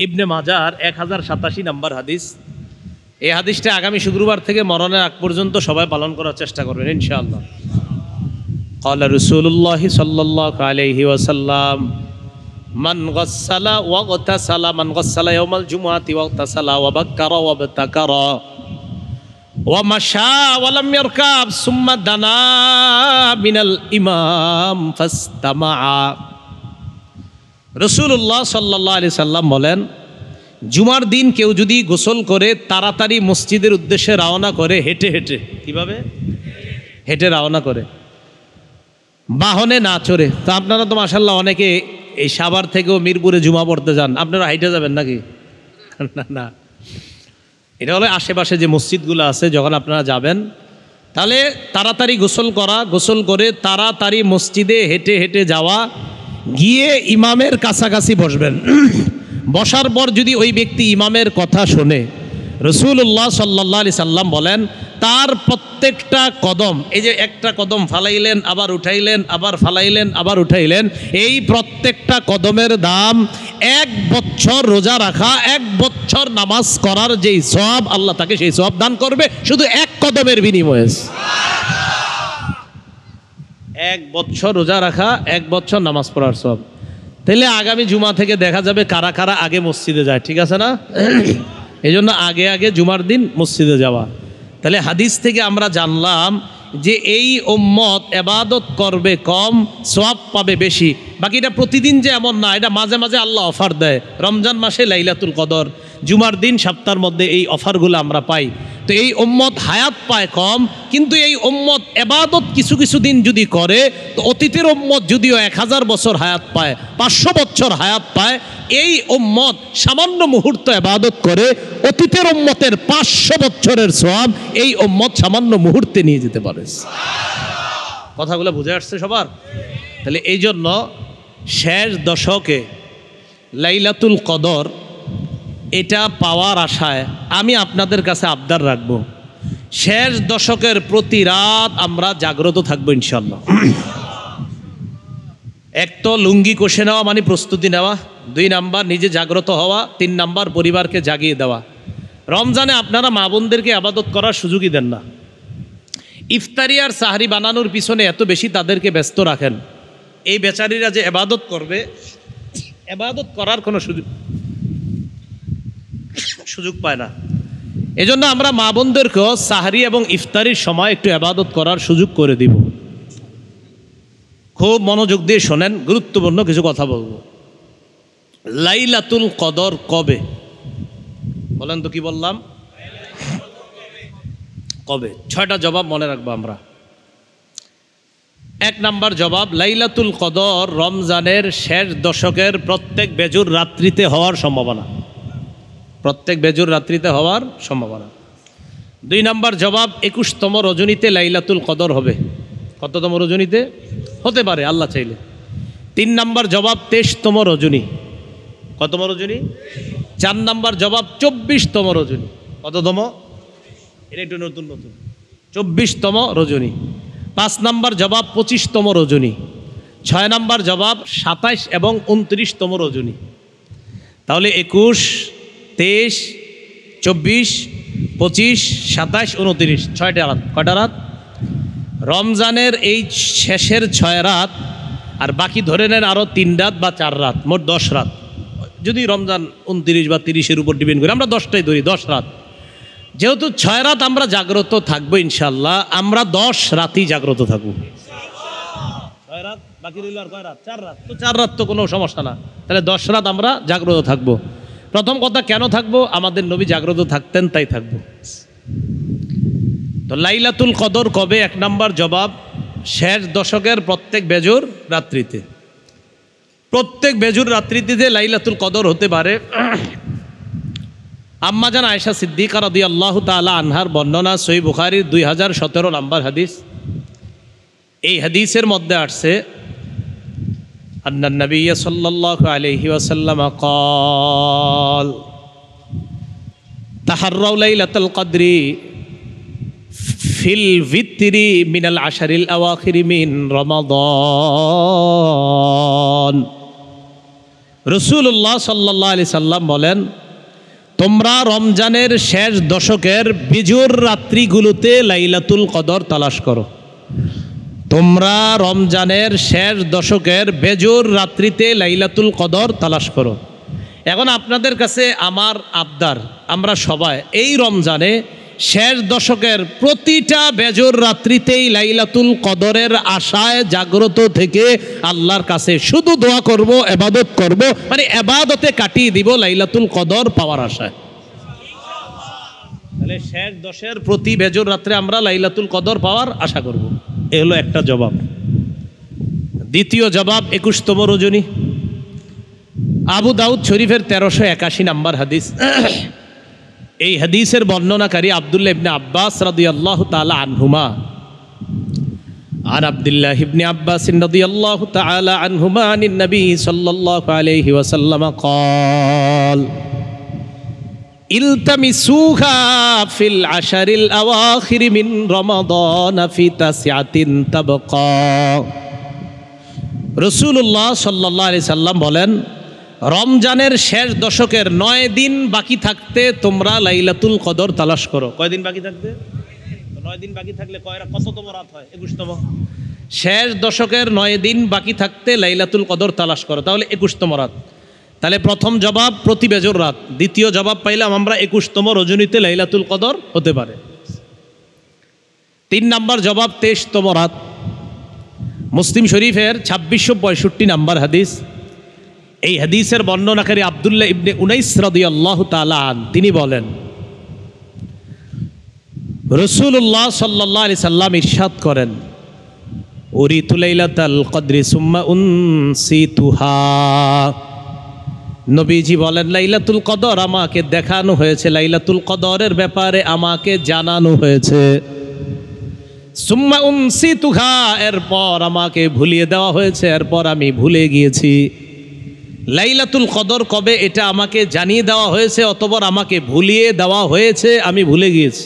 ইবনে মাজার 1087 নম্বর হাদিস। এই হাদিসটা আগামী শুক্রবার থেকে মরণের আগ পর্যন্ত সবাই পালন করার চেষ্টা করবেন ইনশাআল্লাহ। ক্বালা রাসূলুল্লাহ সাল্লাল্লাহু আলাইহি ওয়াসাল্লাম মান গাসসালা ওয়া গতাসালা মান গাসসালা ইয়াউমাল জুমআতি ওয়া গতাসালা ওয়া বাক্কারা ওয়া বাতাকারা ওয়া মাশা ওয়া লাম ইয়ারকাব সুম্মা দানা মিনাল ইমাম ফাস্তামাআ। রাসূলুল্লাহ সাল্লাল্লাহু আলাইহি সাল্লাম বলেন, জুমার দিন কেউ যদি গোসল করে তাড়াতাড়ি মসজিদের উদ্দেশ্যে রওনা করে, হেঁটে হেঁটে, কিভাবে হেঁটে রওনা করে, বাহনে না চড়ে। তো আপনারা তো মাশাআল্লাহ অনেকে এই সাভার থেকেও মিরপুরে জুমা পড়তে যান, আপনারা হাইটে যাবেন নাকি? না না, এটা হলো আশেপাশে যে মসজিদগুলো আছে, যখন আপনারা যাবেন তাহলে তাড়াতাড়ি গোসল করা, গোসল করে তাড়াতাড়ি মসজিদে হেঁটে হেঁটে যাওয়া, গিয়ে ইমামের কাছাকাছি বসবেন। বসার পর যদি ওই ব্যক্তি ইমামের কথা শোনে, রাসূলুল্লাহ সাল্লাল্লাহু আলাইহি সাল্লাম বলেন তার প্রত্যেকটা কদম, এই যে একটা কদম ফালাইলেন আবার উঠাইলেন, আবার ফালাইলেন আবার উঠাইলেন, এই প্রত্যেকটা কদমের দাম 1 বছর রোজা রাখা, 1 বছর নামাজ করার যেই সওয়াব, আল্লাহ তাকে সেই সওয়াব দান করবে শুধু 1 কদমের বিনিময়ে। 1 বছর রোজা রাখা, 1 বছর নামাজ পড়ার সওয়াব। তাহলে আগামী জুমা থেকে দেখা যাবে কারা কারা আগে মসজিদে যায়, ঠিক আছে না? এই জন্য আগে আগে জুমার দিন মসজিদে যাওয়া। তাহলে হাদিস থেকে আমরা জানলাম যে এই উম্মত ইবাদত করবে কম, সওয়াব পাবে বেশি। বাকিটা প্রতিদিন যে এমন না, এটা মাঝে মাঝে আল্লাহ অফার দেয়। রমজান মাসে লাইলাতুল কদর, জুমার দিন সপ্তাহের মধ্যে এই অফারগুলো আমরা পাই। তো এই উম্মত হায়াত পায় কম, কিন্তু এই উম্মত ইবাদত কিছু কিছু দিন যদি করে, তো অতীতের উম্মত যদিও 1000 বছর হায়াত পায়, 500 বছর হায়াত পায়, এই উম্মত সামান্য মুহূর্ত ইবাদত করে অতীতের উম্মতের 500 বছরের সওয়াব এই উম্মত সামান্য মুহূর্তে নিয়ে যেতে পারে। কথাগুলো বুঝে আসছে সবার? তাহলে এই জন্য শেষ দশকে লাইলাতুল কদর এটা পাওয়ার আশায় আমি আপনাদের কাছে আবদার রাখবো, শেষ দশকের প্রতি রাত আমরা জাগ্রত থাকবো ইনশাল্লাহ। এক তো লুঙ্গি কষে নেওয়া মানে প্রস্তুতি নেওয়া, 2 নাম্বার নিজে জাগ্রত হওয়া, 3 নাম্বার পরিবারকে জাগিয়ে দেওয়া। রমজানে আপনারা মা বোনদেরকে ইবাদত করার সুযোগই দেন না। ইফতারি আর সাহরি বানানোর পিছনে এত বেশি তাদেরকে ব্যস্ত রাখেন, এই বেচারীরা যে ইবাদত করবে, ইবাদত করার কোনো সুযোগ পায় না। এজন্য আমরা মা বোনদেরকেও সাহরি এবং ইফতারির সময় একটু ইবাদত করার সুযোগ করে দিব। খুব মনোযোগ দিয়ে শোনেন, গুরুত্বপূর্ণ কিছু কথা বলবো। লাইলাতুল কদর কবে বলেন তো? কি বললাম? কবে? 6টা জবাব মনে রাখবো আমরা। 1 নাম্বার জবাব, লাইলাতুল কদর রমজানের শেষ দশকের প্রত্যেক বেজুর রাত্রিতে হওয়ার সম্ভাবনা, প্রত্যেক বেজুর রাত্রিতে হওয়ার সম্ভাবনা। 2 নাম্বার জবাব, 21তম রজনীতে লাইলাতুল কদর হবে। কততম রজনীতে? হতে পারে আল্লাহ চাইলে। 3 নাম্বার জবাব, 23তম রজনী। কতম রজনী? 4 নাম্বার জবাব, 24তম রজনী। কততম? এটা একটু নতুন নতুন, 24তম রজনী। 5 নাম্বার জবাব, 25তম রজনী। 6 নাম্বার জবাব, 27 এবং 29তম রজনী। তাহলে 21, 23, 24, 25, 27, 29, 6টা রাত। কয়টা রাত? রমজানের এই শেষের 6 রাত আর বাকি ধরে নেন আরও 3 রাত বা 4 রাত, মোট 10 রাত। যদি রমজান 29 বা 30-এর উপর ডিপেন্ড করে, আমরা 10টাই ধরি, 10 রাত। যেহেতু 6 রাত আমরা জাগ্রত থাকবো ইনশাল্লাহ, আমরা 10 রাতই জাগ্রত থাকবো। 6 রাত বাকি রইল আর কয় রাত? 4 রাত। তো 4 রাত তো কোনো সমস্যা না, তাহলে 10 রাত আমরা জাগ্রত থাকবো। প্রথম কথা, কেন থাকবো? আমাদের নবী জাগ্রত থাকতেন, তাই থাকবো। তো লাইলাতুল কদর কবে? 1 নাম্বার জবাব, শেষ দশকের প্রত্যেক বেজুর রাত্রিতে। প্রত্যেক বেজুর রাত্রিতে লাইলাতুল কদর হতে পারে। আম্মাজান আয়েশা সিদ্দিকা রাদিয়াল্লাহু তাআলা আনহার বর্ণনা, সহিহ বুখারীর 2017 নাম্বার হাদিস। এই হাদিসের মধ্যে আসছে, আন্নান নবী সাল্লাল্লাহু আলাইহি ওয়াসাল্লাম قال তাহাররাউ লাইলাতুল কদরি ফিল ভিতরি মিনাল আশারিল আওয়াখিরি মিন রমাদান। রাসূলুল্লাহ সাল্লাল্লাহু আলাইহি সাল্লাম বলেন, তোমরা রমজানের শেষ দশকের বিজুর রাত্রিগুলোতে লাইলাতুল কদর তালাশ করো। তোমরা রমজানের শেষ দশকের বেজুর রাত্রিতে লাইলাতুল কদর তালাশ করো। এখন আপনাদের কাছে আমার আবদার, আমরা সবাই এই রমজানে শেষ দশকের প্রতিটা বেজুর রাত্রিতেই লাইলাতুল কদরের আশায় জাগ্রত থেকে আল্লাহর কাছে শুধু দোয়া করব, ইবাদত করব, মানে ইবাদতে কাটিয়ে দিব লাইলাতুল কদর পাওয়ার আশায়। তাহলে শেষ দশের প্রতি বেজুর রাত্রে আমরা লাইলাতুল কদর পাওয়ার আশা করব। এ হলো একটা জবাব। দ্বিতীয় জবাব 21তম রজনী, আবু দাউদ শরীফের 1381 নম্বর হাদিস। এই হাদিসের বর্ণনাকারী আব্দুল্লাহ ইবনে আব্বাস রাদিয়াল্লাহু তাআলা আনহুমা। আর আব্দুল্লাহ ইবনে আব্বাস রাদিয়াল্লাহু তাআলা আনহুমা আনিন নবী সাল্লাল্লাহু আলাইহি ওয়াসাল্লাম قال ইলতামিসুহা ফিল আশারিল আওয়াখির মিন রমাদান ফি তাসিআতিন তাবকা। রাসূলুল্লাহ সাল্লাল্লাহু আলাইহি সাল্লাম বলেন, রমজানের শেষ দশকের 9 দিন বাকি থাকতে তোমরা লাইলাতুল কদর তালাশ করো। কয় দিন বাকি থাকতে? 9 দিন বাকি থাকলে কততম রাত হয়? 21তম। শেষ দশকের 9 দিন বাকি থাকতে লাইলাতুল কদর তালাশ করো, তাহলে 21তম রাত। তাহলে প্রথম জবাব প্রতি বেজর রাত, দ্বিতীয় জবাব পাইলাম আমরা 21তম রজনীতে লাইলাতুল কদর হতে পারে। 3 নম্বর জবাব 23তম রাত। মুসলিম শরীফের 2665 নম্বর হাদিস। এই হাদিসের বর্ণনাকারী আব্দুল্লাহ ইবনে উনাইস রাদিয়াল্লাহু তাআলা আন, তিনি বলেন, রাসূলুল্লাহ সাল্লাল্লাহু আলাইহি সাল্লাম ইরশাদ করেন, উরিতু লাইলাতাল কদরি সুম্মা উনসিতুহা। নবীজি বলেন, লাইলাতুল কদর আমাকে দেখানো হয়েছে, লাইলাতুল কদরের ব্যাপারে আমাকে জানানো হয়েছে। সুম্মা উনসিতুহা, এরপর আমাকে ভুলিয়ে দেওয়া হয়েছে, এরপর আমি ভুলে গিয়েছি। লাইলাতুল কদর কবে এটা আমাকে জানিয়ে দেওয়া হয়েছে, অতঃপর আমাকে ভুলিয়ে দেওয়া হয়েছে, আমি ভুলে গিয়েছি।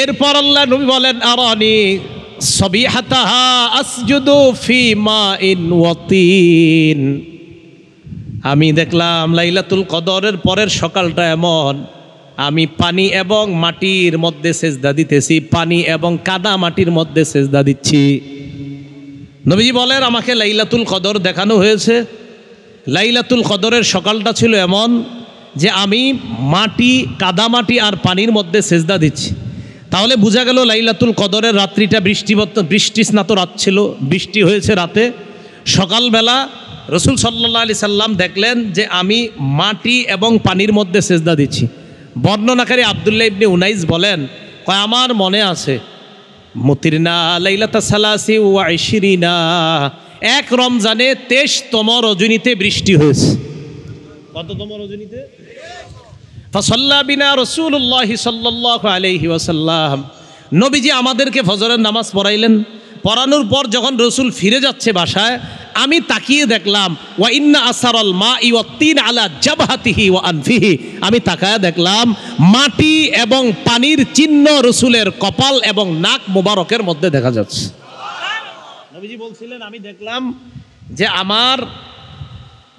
এরপর আল্লাহ নবী বলেন, আরানি সবিহাতাহা আসজুদু ফি মাইন ওয়া তিন। আমি দেখলাম লাইলাতুল কদরের পরের সকালটা এমন, আমি পানি এবং মাটির মধ্যে সেজদা দিতেছি, পানি এবং কাদা মাটির মধ্যে সেজদা দিচ্ছি। নবীজি বলেন, আমাকে লাইলাতুল কদর দেখানো হয়েছে। লাইলাতুল কদরের সকালটা ছিল এমন যে আমি মাটি, কাদামাটি আর পানির মধ্যে সেজদা দিচ্ছি। তাহলে বোঝা গেল লাইলাতুল কদরের রাত্রিটা বৃষ্টি স্নাত রাত ছিল, বৃষ্টি হয়েছে রাতে। সকালবেলা রাসূল সাল্লাল্লাহু আলাইহি সাল্লাম দেখলেন যে আমি মাটি এবং পানির মধ্যে সেজদা দিচ্ছি। বর্ণনাকারী আব্দুল্লাহ ইবনে উনাইস বলেন, আমার মনে আছে, মুতিরনা লাইলাতা সালাসি ওয়া ইশরিনা, এক রমজানে 23তম রজনীতে বৃষ্টি হয়েছে। কততম রজনীতে? ফাসাল্লা বিনা রাসূলুল্লাহ সাল্লাল্লাহু আলাইহি ওয়াসাল্লাম। নবীজি আমাদেরকে ফজরের নামাজ পড়াইলেন। পড়ানোর পর যখন রসুল ফিরে যাচ্ছে বাসায়, আমি তাকিয়ে দেখলাম, ওয়া ইন্না আসারাল মাই ওয়া তিন আলা জাবহাতিহি ওয়া আনফিহি, আমি তাকায় দেখলাম মাটি এবং পানির চিহ্ন রসুলের কপাল এবং নাক মোবারকের মধ্যে দেখা যাচ্ছে। নবীজি বলছিলেন, আমি দেখলাম যে আমার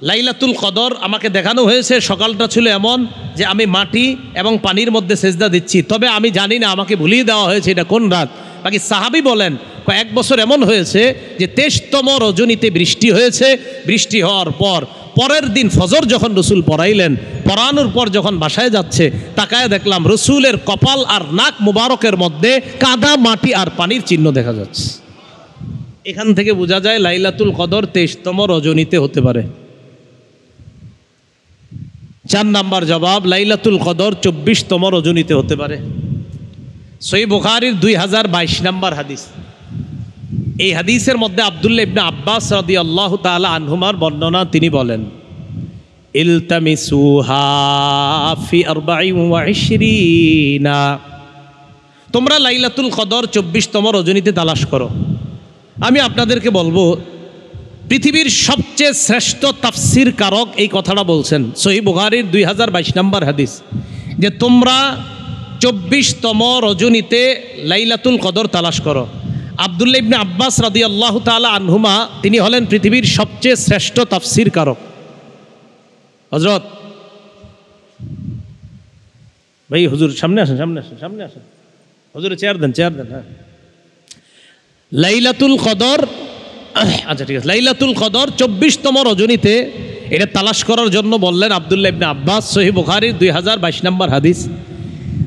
লাইলাতুল কদর আমাকে দেখানো হয়েছে, সকালটা ছিল এমন যে আমি মাটি এবং পানির মধ্যে সেজদা দিচ্ছি, তবে আমি জানি না আমাকে ভুলিয়ে দেওয়া হয়েছে এটা কোন রাত। বাকি সাহাবী বলেন, কয়েক বছর এমন হয়েছে যে 23তম রজনীতে বৃষ্টি হয়েছে। বৃষ্টি হওয়ার পর পরের দিন ফজর যখন রসুল পড়াইলেন, পড়ানোর পর যখন বাসায় যাচ্ছে, তাকায় দেখলাম রসুলের কপাল আর নাক মুবারকের মধ্যে কাদা, মাটি আর পানির চিহ্ন দেখা যাচ্ছে। এখান থেকে বোঝা যায় লাইলাতুল কদর 23তম রজনীতে হতে পারে। 4 নাম্বার জবাব, লাইলাতুল কদর 24তম রজনীতে হতে পারে। সহিহ বুখারীর 2022 নাম্বার হাদিস। এই হাদিসের মধ্যে আব্দুল্লাহ ইবনে আব্বাস রাদিয়াল্লাহু তাআলা আনহুমার বর্ণনা, তিনি বলেন, ইলতামিসুহা ফি 24, তোমরা লাইলাতুল কদর 24তম রজনীতে তালাশ করো। আমি আপনাদেরকে বলবো, পৃথিবীর সবচেয়ে শ্রেষ্ঠ তাফসির কারক এই কথাটা বলছেন, সহিহ বুখারীর 2022 নাম্বার হাদিস, যে তোমরা 24তম রজনীতে লাইলাতুল কদর তালাশ করো। আব্দুল্লাহ ইবনে আব্বাস রাদিয়াল্লাহু তাআলা আনহুমা তিনি হলেন পৃথিবীর সবচেয়ে শ্রেষ্ঠ তাফসীর কারক। হযরত ভাই হুজুর সামনে আসেন, সামনে আসেন হুজুরে চেয়ার দেন। হ্যাঁ, লাইলাতুল কদর, আচ্ছা ঠিক আছে, লাইলাতুল কদর 24তম রজনীতে এটা তালাশ করার জন্য বললেন আব্দুল্লাহ ইবনে আব্বাস, সহিহ বুখারীর 2022 নম্বর হাদিস।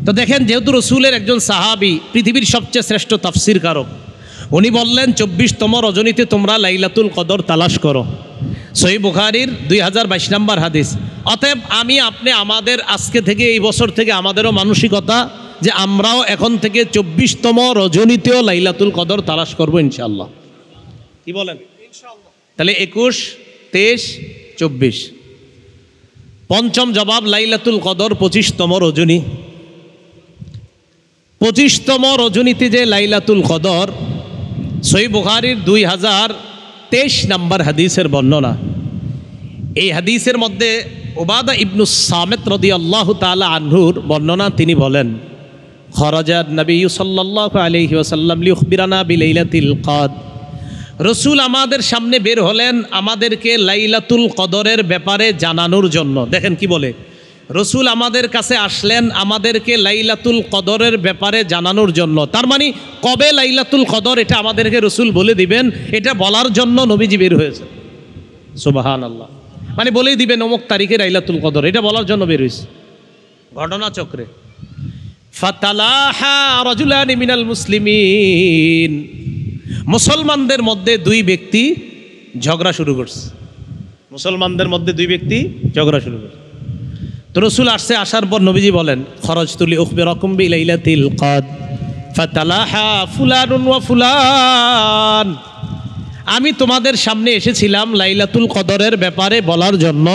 তো দেখেন, যেহেতু রসুলের একজন সাহাবী, পৃথিবীর সবচেয়ে শ্রেষ্ঠ তাফসীর কারক, উনি বললেন 24তম রজনীতে তোমরা লাইলাতুল কদর তালাশ করো, সহিহ বুখারীর 2022 নম্বর হাদিস। অতএব আমি আপনি আমাদের আজকে থেকে, এই বছর থেকে আমাদেরও মানসিকতা যে আমরাও এখন থেকে 24তম রজনীতেও লাইলাতুল কদর তালাশ করবো ইনশাআল্লাহ। কি বলেন? তাহলে 21, 23, 24। পঞ্চম জবাব, লাইলাতুল কদর 25তম রজনী। 25তম রজনীতে যে লাইলাতুল কদর, সহিহ বুখারীর 2023 নম্বর হাদিসের বর্ণনা। এই হাদিসের মধ্যে উবাদা ইবনুস সামিত রাদিয়াল্লাহু তাআলা আনহুর বর্ণনা। তিনি বলেন, খরাজাত নবী সাল্লাল্লাহু আলাইহি ওয়াসাল্লাম লিউখবিরানা বিলাইলাতিল কদর। রসুল আমাদের সামনে বের হলেন আমাদেরকে লাইলাতুল কদরের ব্যাপারে জানানোর জন্য। দেখেন কি বলে, রসুল আমাদের কাছে আসলেন আমাদেরকে লাইলাতুল কদরের ব্যাপারে জানানোর জন্য। তার মানে কবে লাইলাতুল কদর এটা আমাদেরকে রসুল বলে দিবেন, এটা বলার জন্য নবীজি বের হয়েছে। সুবহানাল্লাহ। মানে বলেই দিবেন অমুক তারিখে লাইলাতুল কদর, এটা বলার জন্য বের হয়েছে। ঘটনা চক্রে ফাতালাহা রাজুলানি মিনাল মুসলিমিন, মুসলমানদের মধ্যে দুই ব্যক্তি ঝগড়া শুরু করছে। মুসলমানদের মধ্যে দুই ব্যক্তি ঝগড়া শুরু করছে। তো রসুল আসছে, আসার পর নবীজি বলেন, খরজতু লিউখবিরাকুম বিলাইলাতিল কদর ফাতালাহা ফুলানুন ওয়া ফুলান। আমি তোমাদের সামনে এসেছিলাম লাইলাতুল কদরের ব্যাপারে বলার জন্য,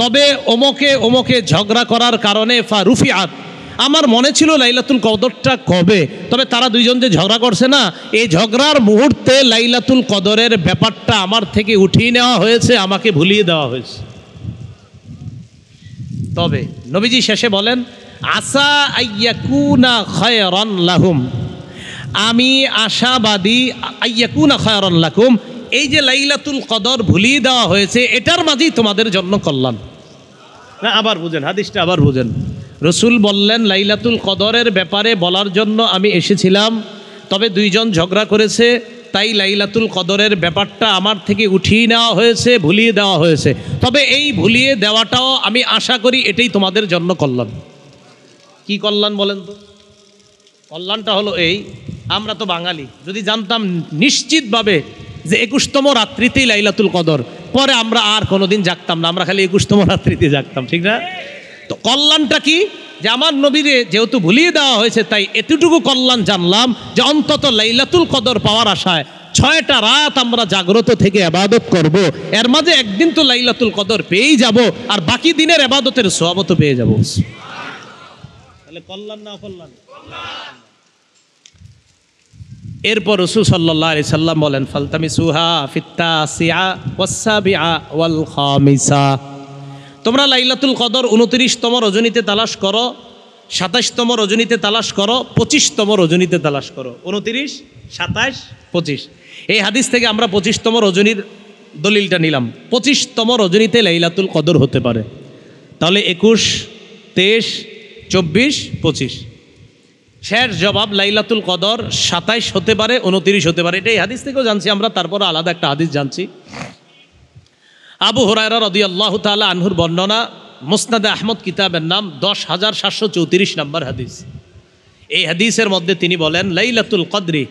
তবে ওমকে ওমকে ঝগড়া করার কারণে ফারুফিআত, আমার মনে ছিল লাইলাতুল কদরটা কবে, তবে তারা দুইজন যে ঝগড়া করছে না, এই ঝগড়ার মুহূর্তে লাইলাতুল কদরের ব্যাপারটা আমার থেকে উঠিয়ে নেওয়া হয়েছে, আমাকে ভুলিয়ে দেওয়া হয়েছে। তবে নবীজি শেষে বলেন, আসা আইয়াকুনা খায়রান লাহুম, আমি আশাবাদী, আইয়াকুনা খায়রান লাকুম, এই যে লাইলাতুল কদর ভুলিয়ে দেওয়া হয়েছে এটার মাঝেই তোমাদের জন্য কল্যাণ। না, আবার বুঝেন হাদিসটা, আবার বুঝেন। রসুল বললেন লাইলাতুল কদরের ব্যাপারে বলার জন্য আমি এসেছিলাম, তবে দুইজন ঝগড়া করেছে, তাই লাইলাতুল কদরের ব্যাপারটা আমার থেকে উঠিয়ে নেওয়া হয়েছে, ভুলিয়ে দেওয়া হয়েছে। তবে এই ভুলিয়ে দেওয়াটাও আমি আশা করি এটাই তোমাদের জন্য কল্যাণ। কি কল্যাণ বলেন তো? কল্যাণটা হলো এই, আমরা তো বাঙালি, যদি জানতাম নিশ্চিতভাবে যে 21তম রাত্রিতেই লাইলাতুল কদর, পরে আমরা আর কোনোদিন জাগতাম না, আমরা খালি 21তম রাত্রিতে জাগতাম, ঠিক না? তো কল্যাণটা কি? যে আমার নবীরে যেহেতু ভুলিয়ে দেওয়া হয়েছে, তাই এতটুকু কল্যাণ জানলাম যে অন্তত লাইলাতুল কদর পাওয়ার আশায় 6টা রাত আমরা জাগ্রত থেকে ইবাদত করব, এর মাঝে একদিন তো লাইলাতুল কদর পেয়েই যাব, আর বাকি দিনের ইবাদতের সওয়াবও তো পেয়ে যাব। তাহলে কল্যাণ না অকল্যাণ? এরপর রাসূল সাল্লাল্লাহু আলাইহি সাল্লাম বলেন, ফালতামিসুহা ফিত্তাসিআ ওয়াস-সাবিআ ওয়াল খামিসা, তোমরা লাইলাতুল কদর 29তম রজনীতে তালাশ করো, 27তম রজনীতে তালাশ করো, 25তম রজনীতে তালাশ করো। 29, 27, 25। এই হাদিস থেকে আমরা 25তম রজনীর দলিলটা নিলাম। 25তম রজনীতে লাইলাতুল কদর হতে পারে। তাহলে 21, 23, 24, 25। শেষ জবাব, লাইলাতুল কদর 27 হতে পারে, 29 হতে পারে। এটা এই হাদিস থেকেও জানছি আমরা, তারপর আলাদা একটা হাদিস জানছি। আবু হুরায়রা রাদিয়াল্লাহু তাআলা আনহুর বর্ণনা, মুসনাদে আহমদ কিতাবের নাম 10734 নম্বর হাদিস। এই হাদিসের মধ্যে তিনি বলেন, লাইলাতুল কদরি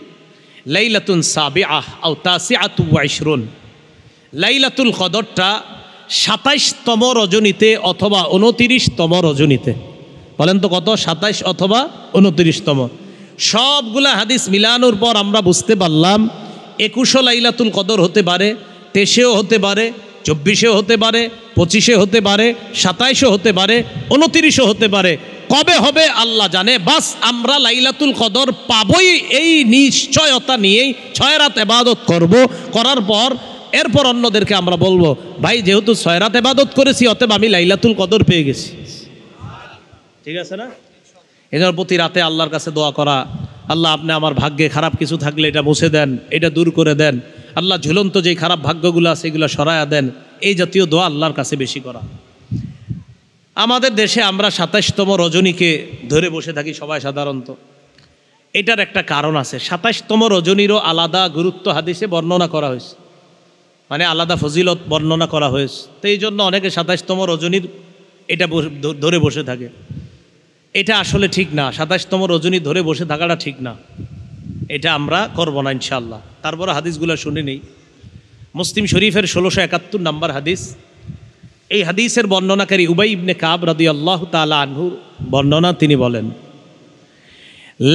লাইলাতুন সাবিআহ আও তাসিআতু ওয়া 20। লাইলাতুল কদরটা 27তম রজনীতে অথবা 29তম রজনীতে। বলেন তো কত? 27 অথবা 29তম। সবগুলা হাদিস মিলানোর পর আমরা বুঝতে পারলাম 21 লাইলাতুল কদর হতে পারে, 23-এও হতে পারে, 24-এও হতে পারে, 25-এ হতে পারে, 27-এও হতে পারে, 29-ও হতে পারে। কবে হবে আল্লাহ জানে। বাস আমরা লাইলাতুল কদর পাবই এই নিশ্চয়তা নিয়েই 6 রাত ইবাদত করব। করার পর এরপর অন্যদেরকে আমরা বলবো, ভাই যেহেতু 6 রাত ইবাদত করেছি, অতএব আমি লাইলাতুল কদর পেয়ে গেছি। ঠিক আছে না? এজন্য প্রতি রাতে আল্লাহর কাছে দোয়া করা, আল্লাহ আপনি আমার ভাগ্যে খারাপ কিছু থাকলে এটা মুছে দেন, এটা দূর করে দেন, আল্লাহ ঝুলন্ত যেই খারাপ ভাগ্যগুলো আছে এগুলো সরায়া দেন, এই জাতীয় দোয়া আল্লাহর কাছে বেশি করা। আমাদের দেশে আমরা ২৭তম রজনীকে ধরে বসে থাকি সবাই সাধারণত। এটার একটা কারণ আছে, ২৭তম রজনীরও আলাদা গুরুত্ব হাদিসে বর্ণনা করা হয়েছে, মানে আলাদা ফজিলত বর্ণনা করা হয়েছে। তো এই জন্য অনেকে ২৭তম রজনীর এটা ধরে বসে থাকে। এটা আসলে ঠিক না, ২৭তম রজনী ধরে বসে থাকাটা ঠিক না, এটা আমরা করব না ইনশাআল্লাহ। তারপরে হাদিসগুলো শুনে নেই। মুসলিম শরীফের ১৬৭১ নম্বর হাদিস। এই হাদিসের বর্ণনাকারী উবাই ইবনে কাব রাদিয়াল্লাহু তাআলা আনহু বর্ণনা, তিনি বলেন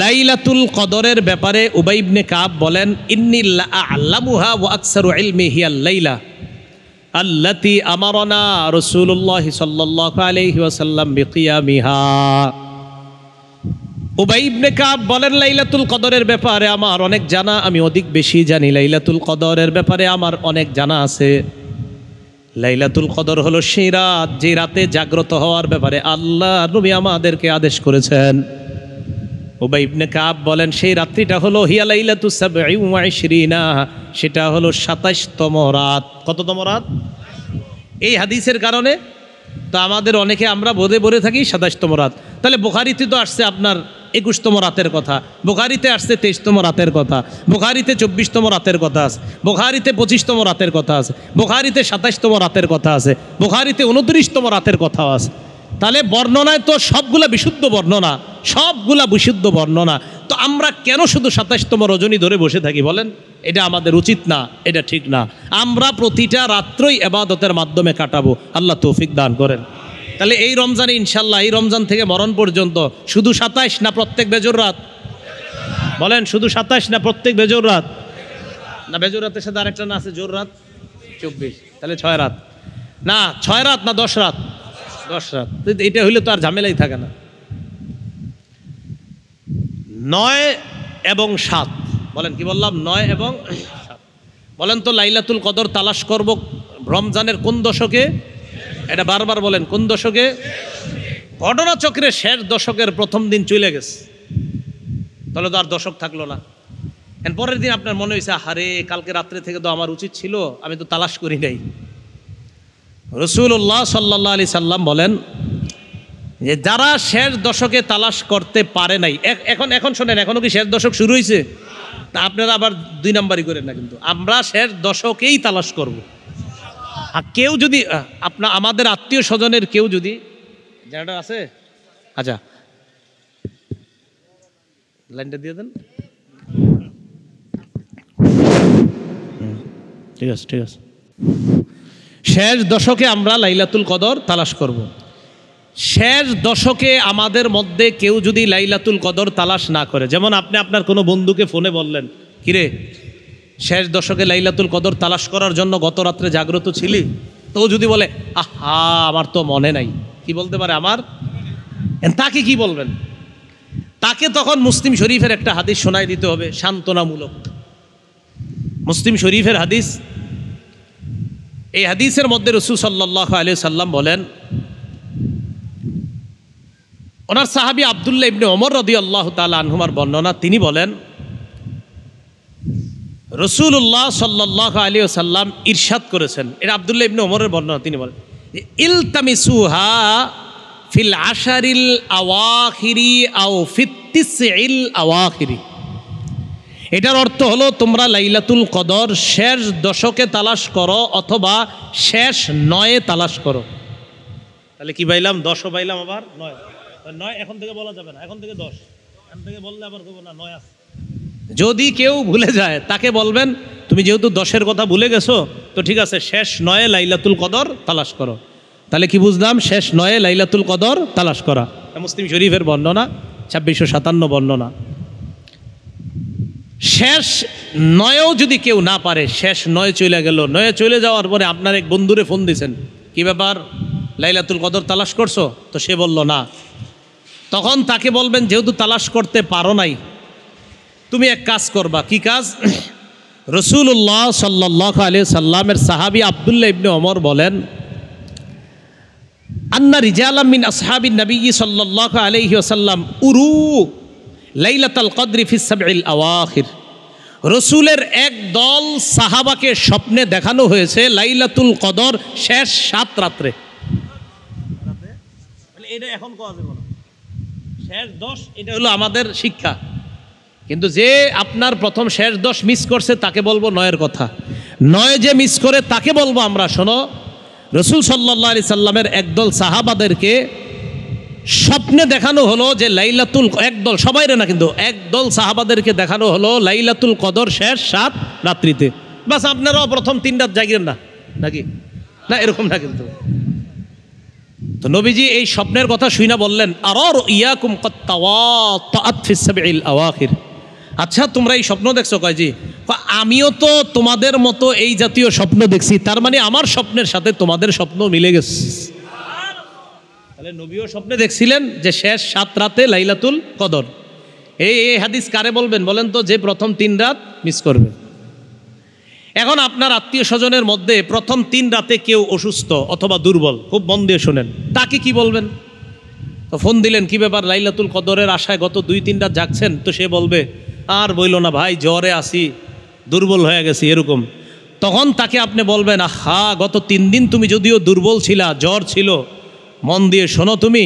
লাইলাতুল কদরের ব্যাপারে উবাই ইবনে কাব বলেন, ইন্নী লা আ'লামুহা ওয়া আকসারু ইলমি হিয়াল লাইলা আল্লাতী আমারানা রাসূলুল্লাহ সাল্লাল্লাহু আলাইহি ওয়াসাল্লাম বিকিয়ামিহা। উবাই ইবনে কাব বলেন, লাইলাতুল কদরের ব্যাপারে আমার অনেক জানা, আমি অধিক বেশি জানি। লাইলাতুল কদরের ব্যাপারে আমার অনেক জানা আছে। লাইলাতুল কদর হলো সেই রাত, যে রাতে জাগ্রত হওয়ার ব্যাপারে আল্লাহ নবী আমাদেরকে আদেশ করেছেন। উবাই ইবনে কাব বলেন, সেই রাত্রিটা হলো হিয়া লাইলাতুস সাবঈ ওয়া ইশরিনা, সেটা হলো ২৭তম রাত। কততম রাত? এই হাদিসের কারণে তো আমাদের অনেকে আমরা বোধে বলে থাকি ২৭তম রাত। তাহলে বুখারীতে তো আসছে আপনার ২১তম রাতের কথা, বুখারীতে আসছে ২৩তম রাতের কথা, বুখারীতে ২৪তম রাতের কথা আছে, বুখারীতে ২৫তম রাতের কথা আছে, বুখারীতে ২৭তম রাতের কথা আছে, বুখারীতে ২৯তম রাতের কথাও আছে। তাহলে বর্ণনায় তো সবগুলা বিশুদ্ধ বর্ণনা, সবগুলা বিশুদ্ধ বর্ণনা। তো আমরা কেন শুধু ২৭তম রজনী ধরে বসে থাকি বলেন? এটা আমাদের উচিত না, এটা ঠিক না। আমরা প্রতিটা রাত্রই ইবাদতের মাধ্যমে কাটাবো, আল্লাহ তৌফিক দান করেন। তাহলে এই রমজানে ইনশাল্লাহ, এই রমজান থেকে মরণ পর্যন্ত শুধু ২৭ না প্রত্যেক বেজোর রাত? বলেন শুধু ২৭ না প্রত্যেক বেজোর রাত? না বেজোর রাতের সাথে আরেকটা না আছে জোর রাত, ২৪, তাহলে ৬ রাত। না ৬ রাত না ১০ রাত? ১০ রাত। এটা হইলে তো আর ঝামেলাই থাকে না। ৯ এবং ৭, বলেন কি বললাম? ৯ এবং ৭। বলেন তো লাইলাতুল কদর তালাশ করব রমজানের কোন দশকে? এটা বারবার বলেন, কোন দশকে? ঘটনাচক্রে শেষ দশকের প্রথম দিন চলে গেছে, তাহলে তো আর দশক থাকলো না। পরের দিন আপনার মনে হয়েছে, আরে কালকে রাত্রে থেকে তো আমার উচিত ছিল, আমি তো তালাশ করি নাই। রাসূলুল্লাহ সাল্লাল্লাহু আলাইহি সাল্লাম বলেন যে যারা শেষ দশকে তালাশ করতে পারে নাই, এখন শোনেন, এখনো কি শেষ দশক শুরু হয়েছে? তা আপনারা আবার ২ নাম্বারই করেন না, কিন্তু আমরা শেষ দশকেই তালাশ করব। আর কেউ যদি আমাদের আত্মীয় স্বজনের কেউ যদি জানাটা আছে, আচ্ছা লাইনটা দিয়ে দেন। ঠিক আছে, ঠিক আছে। শেষ দশকে আমরা লাইলাতুল কদর তালাশ করব। শেষ দশকে আমাদের মধ্যে কেউ যদি লাইলাতুল কদর তালাশ না করে, যেমন আপনি আপনার কোনো বন্ধুকে ফোনে বললেন, কিরে শেষ দশকে লাইলাতুল কদর তালাশ করার জন্য গত রাত্রে জাগ্রত ছিলি? তো যদি বলে আহা আমার তো মনে নাই, কি বলতে পারে? আমার, তাকে কি বলবেন? তাকে তখন মুসলিম শরীফের একটা হাদিস শোনাই দিতে হবে, সান্ত্বনামূলক। মুসলিম শরীফের হাদিস, এই হাদিসের মধ্যে রাসূল সাল্লাল্লাহু আলাইহি সাল্লাম বলেন, ওনার সাহাবী আব্দুল্লাহ ইবনে ওমর রাদিয়াল্লাহু তাআলা আনহুমার বর্ণনা, তিনি বলেন রাসূলুল্লাহ সাল্লাল্লাহু আলাইহি ওয়াসাল্লাম ইরশাদ করেছেন, এটা আব্দুল্লাহ ইবনে ওমরের বর্ণনা, তিনি বলেন ইলতামিসুহা ফিল আশারিল আওয়াখিরি আও ফিত তিসইল আওয়াখিরি। এটার অর্থ হলো তোমরা লাইলাতুল কদর শেষ দশকে তালাশ করো অথবা শেষ ৯-এ তালাশ করো। তাহলে কি পাইলাম? ১০ও পাইলাম, আবার ৯ এখন থেকে বলা যাবে না, এখন থেকে 10, এখন থেকে বললে আবার কইব না ৯ আছে। যদি কেউ ভুলে যায় তাকে বলবেন, তুমি যেহেতু ১০-এর কথা ভুলে গেছো, তো ঠিক আছে শেষ ৯-এ লাইলাতুল কদর তালাশ করো। তাহলে কি বুঝলাম? শেষ ৯-এ লাইলাতুল কদর তালাশ করা। মুসলিম শরীফের বর্ণনা, ২৬৫৭ বর্ণনা। শেষ ৯-এও যদি কেউ না পারে, শেষ ৯ চলে গেল, ৯-এ চলে যাওয়ার পরে আপনার এক বন্ধুরে ফোন দিয়েছেন, কি ব্যাপার লাইলাতুল কদর তালাশ করছো? তো সে বলল না। তখন তাকে বলবেন, যেহেতু তালাশ করতে পারো নাই, তুমি এক কাজ করবা। কি কাজ? রাসূলুল্লাহ সাল্লাল্লাহু আলাইহি সাল্লামের সাহাবী আব্দুল্লাহ ইবনে ওমর বলেন, আন্না রিজালাম মিন আসহাবিন নবী সাল্লাল্লাহু আলাইহি ওয়াসাল্লাম উরু লাইলাতুল কদরি ফিস সাবইল আওয়াখির, রসুলের এক দল সাহাবাকে স্বপ্নে দেখানো হয়েছে লাইলাতুল কদর শেষ 7 রাত্রে। এটা এখন কোয়া যাবে না, শেষ 10 এটা হলো আমাদের শিক্ষা। কিন্তু যে আপনার প্রথম শেষ 10 মিস করছে তাকে বলবো 9-এর কথা, 9 যে মিস করে তাকে বলবো আমরা, শোনো রসুল সাল্লাল্লাহু আলাইহি সাল্লামের একদল সাহাবাদেরকে স্বপ্নে দেখানো হলো যে লাইলাতুল, একদল সবাইরে না কিন্তু একদল সাহাবাদেরকে দেখানো হলো লাইলাতুল কদর শেষ 7 রাত্রিতে। বাস আপনারাও প্রথম 3 রাত জাগিয়েন না নাকি? না এরকম না কিন্তু। তো নবীজি এই স্বপ্নের কথা শুইনা বললেন আরার ইয়াকুম ক্বাত তাওয়াতাত ফিস সাবইল আওয়াখির। আচ্ছা তোমরা এই স্বপ্ন দেখছো? কয় জি। আমিও তো তোমাদের মতো এই জাতীয় স্বপ্ন দেখছি, তার মানে আমার স্বপ্নের সাথে তোমাদের স্বপ্ন মিলে গেছে। তাহলে নবীও স্বপ্নে দেখছিলেন যে শেষ 7 রাতে লাইলাতুল কদর। এই হাদিস কারে বলবেন বলেন তো? যে প্রথম 3 রাত মিস করবে। এখন আপনার আত্মীয় স্বজনের মধ্যে প্রথম 3 রাতে কেউ অসুস্থ অথবা দুর্বল, খুব মন দিয়ে শোনেন, তাকে কি বলবেন? তো ফোন দিলেন, কি ব্যাপার লাইলাতুল কদরের আশায় গত 2-3 রাত জাগছেন? তো সে বলবে আর বইলো না ভাই, জ্বরে আসি, দুর্বল হয়ে গেছি এরকম। তখন তাকে আপনি বলবেন আহা গত 3 দিন তুমি যদিও দুর্বল ছিলা, জ্বর ছিল, মন দিয়ে শোনো তুমি,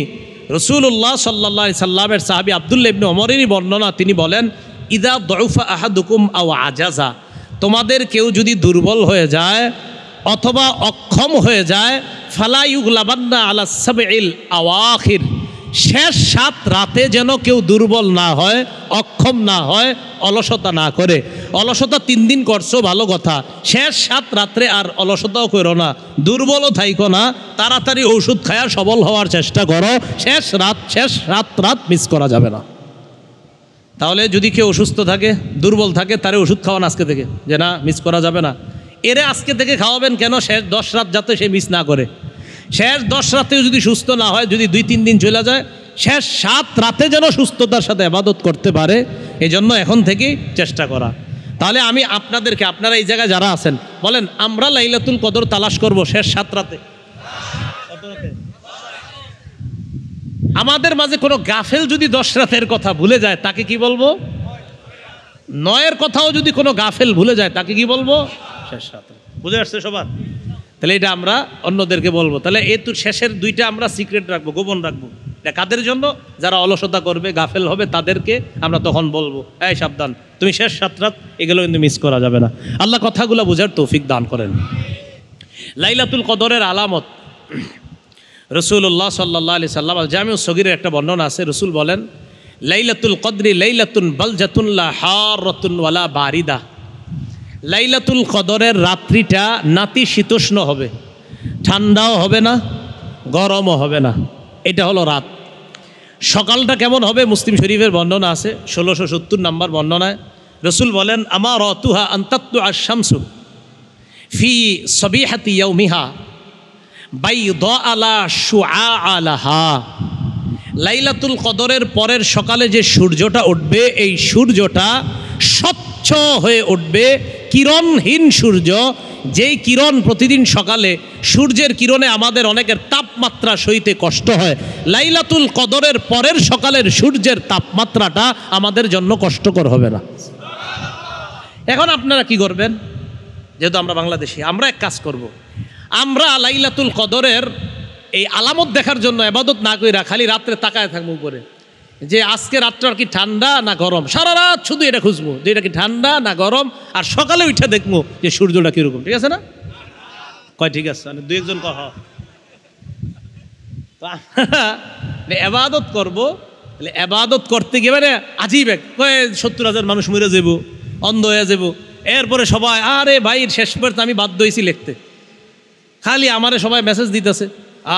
রাসূলুল্লাহ সাল্লাল্লাহু আলাইহি সাল্লামের সাহাবী আব্দুল্লাহ ইবনে ওমরেরই বর্ণনা, তিনি বলেন ইদা দুফা আহাদুকুম আও আজাজা, তোমাদের কেউ যদি দুর্বল হয়ে যায় অথবা অক্ষম হয়ে যায়, ফালা ইউগলাবান্না আলা সাবইল আওয়াখির, শেষ 7 রাতে যেন কেউ দুর্বল না হয়, অক্ষম না হয়, অলসতা না করে। অলসতা 3 দিন করছো ভালো কথা, শেষ 7 রাত্রে আর অলসতাও করো না, দুর্বলও থাইকো না, তাড়াতাড়ি ওষুধ খায়া সবল হওয়ার চেষ্টা করো। শেষ 7 রাত মিস করা যাবে না। তাহলে যদি কেউ অসুস্থ থাকে, দুর্বল থাকে, তারে ওষুধ খাওয়ান আজকে থেকে, যে না মিস করা যাবে না। এরে আজকে থেকে খাওয়াবেন কেন? শেষ 10 রাত যাতে সে মিস না করে। শেষ 10 রাতেও যদি সুস্থ না হয়, যদি 2-3 দিন চলে যায়, শেষ 7 রাতে যেন সুস্থতার সাথে ইবাদত করতে পারে, এজন্য এখন থেকেই চেষ্টা করা। তাহলে আমি আপনাদেরকে, আপনারা এই জায়গায় যারা আছেন বলেন, আমরা লাইলাতুল কদর তালাশ করব শেষ 7 রাতে। আমাদের মাঝে কোনো গাফেল যদি 10 রাতের কথা ভুলে যায় তাকে কি বলবো? 9-এর কথাও যদি কোনো গাফেল ভুলে যায় তাকে কি বলবো? শেষ রাতে। বুঝে আসছে সবার? তাহলে এটা আমরা অন্যদেরকে বলবো। তাহলে এই তো শেষের 2টা আমরা সিক্রেট রাখবো, গোপন রাখবো। এটা কাদের জন্য? যারা অলসতা করবে, গাফেল হবে, তাদেরকে আমরা তখন বলবো এই সাবধান, তুমি শেষ 7 রাত এগুলো কিন্তু মিস করা যাবে না। আল্লাহ কথাগুলো বোঝার তৌফিক দান করেন। লাইলাতুল কদরের আলামত রাসূলুল্লাহ সাল্লাল্লাহু আলাইহি সাল্লাম জামিউস সগীরের একটা বর্ণনা আছে, রাসূল বলেন লাইলাতুল কদরি লাইলাতুন বালজাতুন লা হারাতুন ওয়ালা বারিদা, লাইলাতুল কদরের রাত্রিটা নাতিশীতোষ্ণ হবে, ঠান্ডাও হবে না, গরমও হবে না, এটা হলো রাত। সকালটা কেমন হবে? মুসলিম শরীফের বর্ণনা আছে 1670 নম্বর বর্ণনায় রাসূল বলেন আমারাতুহা আন তাতলুআ আশ-শামসু ফি সাবিহাতি ইয়াউমিহা বাইদা আলা শুআআ লাহা, লাইলাতুল কদরের পরের সকালে যে সূর্যটা উঠবে, এই সূর্যটা স্বচ্ছ হয়ে উঠবে, কিরণহীন সূর্য, যেই কিরণ প্রতিদিন সকালে সূর্যের কিরণে আমাদের অনেকের তাপমাত্রা সইতে কষ্ট হয়, লাইলাতুল কদরের পরের সকালের সূর্যের তাপমাত্রাটা আমাদের জন্য কষ্টকর হবে না। এখন আপনারা কি করবেন? যেহেতু আমরা বাংলাদেশি, আমরা এক কাজ করব, আমরা লাইলাতুল কদরের এই আলামত দেখার জন্য ইবাদত না কইরা খালি রাত্রে তাকায় থাকবো উপরে, যে আজকে রাতটা কি ঠান্ডা না গরম, সারা রাত শুধু এটা খুঁজবো যে এটা কি ঠান্ডা না গরম, আর সকালে উঠে দেখবো যে সূর্যটা কিরকম। ঠিক আছে না? কয় ঠিক আছে, 2-1 কহ। তো আমরা ইবাদত করবো, ইবাদত করতে গিয়ে মানে আজীব এক 70,000 মানুষ মরে যাব, অন্ধ হয়ে যাব, এরপরে সবাই আরে ভাই শেষ পর্যন্ত আমি বাধ্য হয়েছি লিখতে, খালি আমারে সবাই মেসেজ দিতেছে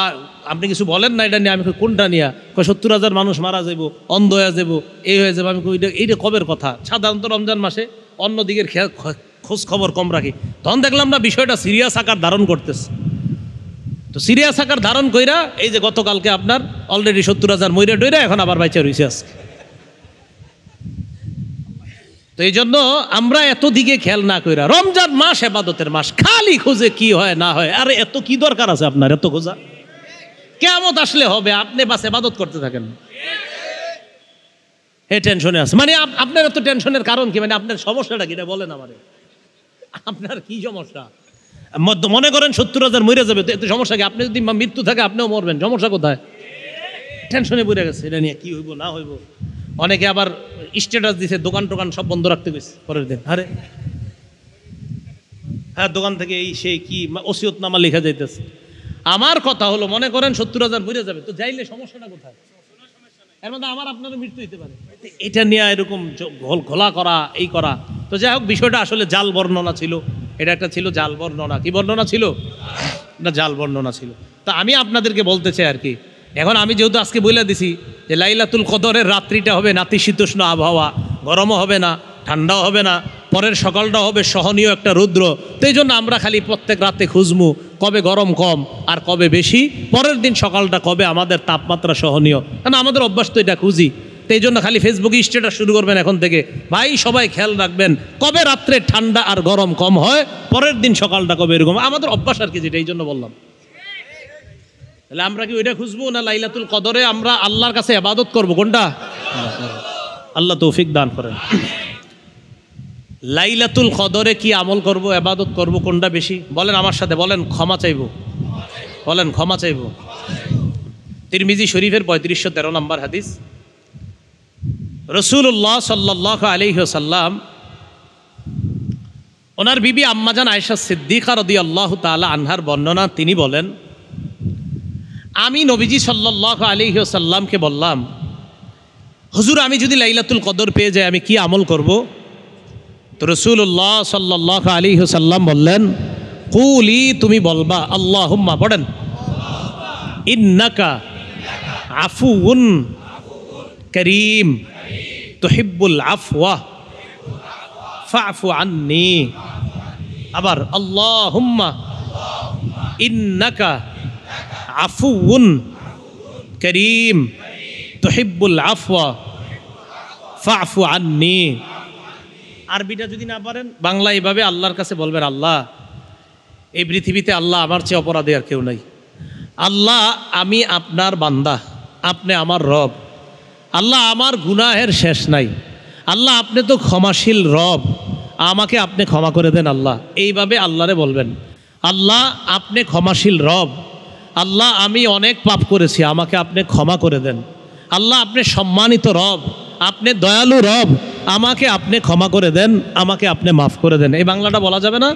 আর আপনি কিছু বলেন না এটা নিয়ে। আমি কোনটা নিয়ে? 70,000 মানুষ মারা যাব, অন্ধ হয়ে যাব, এই হয়ে যাবে। আমি এইটা কবের কথা? সাধারণত রমজান মাসে অন্যদিকের খোঁজ খবর কম রাখি, তখন দেখলাম না বিষয়টা সিরিয়াস আকার ধারণ করতেছে। তো সিরিয়াস আকার ধারণ কইরা এই যে গতকালকে আপনার অলরেডি 70,000 মইরা ডইরা এখন আবার বাইচা রয়েছে আজকে। তো এই জন্য আমরা এত দিকে খেয়াল না কইরা, রমজান মাস ইবাদতের মাস, খালি খোঁজে কি হয় না হয়। আরে এত কি দরকার আছে আপনার এত খোঁজা? কিয়ামত আসলে হবে, আপনি বাস ইবাদত করতে থাকেন। এই টেনশনে আছে মানে আপনার এত টেনশনের কারণ কি, মানে আপনার সমস্যাটা কি এটা বলেন আমারে, আপনার কি সমস্যা? মনে করেন 70,000 মরে যাবে, তো এত সমস্যা কি? আপনি যদি মৃত্যু থাকে আপনিও মরবেন, সমস্যা কোথায়? টেনশনে পড়ে গেছে এটা নিয়ে কি হইব না হইব। অনেকে আবার স্ট্যাটাস দিছে দোকান টোকান সব বন্ধ রাখতে গেছে পরের দিন। আরে হ্যাঁ, দোকান থেকে এই সেই কি ওসিয়তনামা লেখা যাইতেছে। আমার কথা হলো মনে করেন 70,000 মরে যাবে, তো যাইলে সমস্যাটা কোথায়? এর মধ্যে আমার আপনারও মৃত্যু হইতে পারে, এটা নিয়ে এরকম ঘোলা করা এই করা। তো যাই হোক, বিষয়টা আসলে জাল বর্ণনা ছিল, এটা একটা ছিল জাল বর্ণনা। কি বর্ণনা ছিল? না, জাল বর্ণনা ছিল। তো আমি আপনাদেরকে বলতে চাই আর কি, এখন আমি যেহেতু আজকে বলে দিছি যে লাইলাতুল কদরের রাত্রিটা হবে নাতিশীতোষ্ণ আবহাওয়া, গরমও হবে না ঠান্ডাও হবে না, পরের সকালটা হবে সহনীয় একটা রৌদ্র। তো এই জন্য আমরা খালি প্রত্যেক রাতে খুঁজবো কবে গরম কম আর কবে বেশি, পরের দিন সকালটা কবে আমাদের তাপমাত্রা সহনীয়, কারণ আমাদের অভ্যাস তো এটা খুঁজি। তো এই জন্য খালি ফেসবুকে স্ট্যাটাস শুরু করবেন এখন থেকে, ভাই সবাই খেয়াল রাখবেন কবে রাত্রে ঠান্ডা আর গরম কম হয়, পরের দিন সকালটা কবে এরকম, আমাদের অভ্যাস আর কি, যেটা এই জন্য বললাম। তাহলে আমরা কি ওইটা খুঁজবো না লাইলাতুল কদরে আমরা আল্লাহর কাছে ইবাদত করব? কোনটা? আল্লাহ তৌফিক দান করেন। লাইলাতুল কদরে কি আমল করব, ইবাদত করব, কোনটা বেশি? বলেন আমার সাথে, বলেন ক্ষমা চাইব, বলেন ক্ষমা চাইব। তিরমিজি শরীফের 3513 নম্বর হাদিস, রাসূলুল্লাহ সাল্লাল্লাহু আলাইহি ওয়াসাল্লাম ওনার বিবি আম্মাজান আয়েশা সিদ্দিকা রাদিয়াল্লাহু তাআলা আনহার বর্ণনা, তিনি বলেন আমি নবীজি সাল্লাল্লাহু আলাইহি ওয়াসাল্লামকে বললাম, হুজুর আমি যদি লাইলাতুল কদর পেয়ে যাই আমি কি আমল করব? তো রাসূলুল্লাহ সাল্লাল্লাহু আলাইহি ওয়াসাল্লাম বললেন, কুলি, তুমি বলবা আল্লাহুম্মা, পড়েন, ইন্নাকা আফুউন কারীম তুহিব্বুল আফওয়া ফাফু আন্নি। আবার আল্লাহুম্মা ইন্নাকা আফুউন কারীম তুহিব্বুল আফওয়া ফাফু আন্নি। আরবিটা যদি না পারেন বাংলা এইভাবে আল্লাহর কাছে বলবেন, আল্লাহ এই পৃথিবীতে আল্লাহ আমার চেয়ে অপরাধী আর কেউ নাই। আল্লাহ আমি আপনার বান্দা, আপনি আমার রব। আল্লাহ আমার গুনাহের শেষ নাই। আল্লাহ আপনি তো ক্ষমাশীল রব, আমাকে আপনি ক্ষমা করে দেন। আল্লাহ এইভাবে আল্লাহরে বলবেন, আল্লাহ আপনি ক্ষমাশীল রব, আল্লাহ আমি অনেক পাপ করেছি, আমাকে আপনি ক্ষমা করে দেন। আল্লাহ আপনি সম্মানিত রব, আপনি দয়ালু রব, আমাকে আপনি ক্ষমা করে দেন, আমাকে আপনি মাফ করে দেন। এই বাংলাটা বলা যাবে না?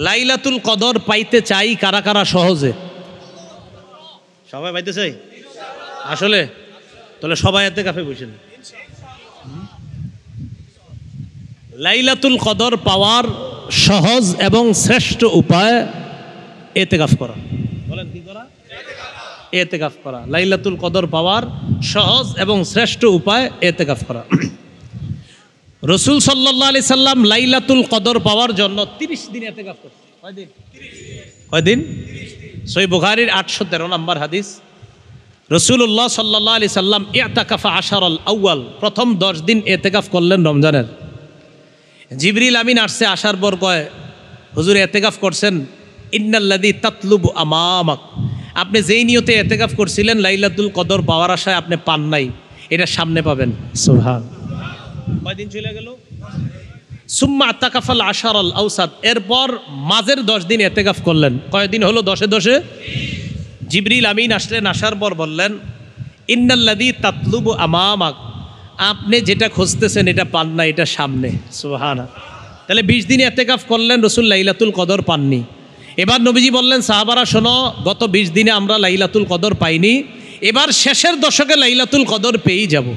লাইলাতুল কদর পাইতে চাই কারা কারা সহজে? সবাই পাইতে চাই আসলে? তাহলে সবাই ইতিকাফে বসেন। লাইলাতুল কদর পাওয়ার সহজ এবং শ্রেষ্ঠ উপায় ইতিকাফ করা। বলেন কি করা? ইতিকাফ করা। লাইলাতুল কদর পাওয়ার সহজ এবং শ্রেষ্ঠ উপায় ইতিকাফ করা। রাসূল সাল্লাল্লাহু আলাইহি সাল্লাম লাইলাতুল কদর পাওয়ার জন্য 30 দিন ইতিকাফ করতেন। কয় দিন? সহিহ বুখারীর 813 নম্বর হাদিস, রাসূলুল্লাহ সাল্লাল্লাহু আলাইহি সাল্লাম ইতাকাফা আশারাল আউয়াল, প্রথম 10 দিন ইতিকাফ করলেন রমজানের। জিবরিল আমিন আসছে, আসার পর কয়, হুজুর ইতিকাফ করছেন, ইন্নাল্লাযী তাতলুবু আমামাক, আপনি যেই নিয়তে ইতিকাফ করছিলেন লাইলাতুল কদর পাওয়ার আশায় আপনি পান নাই, এটা সামনে পাবেন। সুবহান। কয়দিন চলে গেল? সুম্মা আতাকাফাল আশারাল আওসাত, এরপর মাঝের 10 দিন ইতিকাফ করলেন। কয়দিন হলো? 10-এ জিবরিল আমিন আসলেন, আসার পর বললেন, ইন্নাল্লাযী তাতলুবু আমামাক, আপনি যেটা খুঁজতেছেন এটা পান না, এটা সামনে। সুবহানাল্লাহ। তাহলে 20 দিন ইতিকাফ করলেন, রাসূল লাইলাতুল কদর পাননি। এবার নবীজি বললেন, সাহাবারা শোনো, গত 20 দিনে আমরা লাইলাতুল কদর পাইনি, এবার শেষের দশকে লাইলাতুল কদর পেয়েই যাব।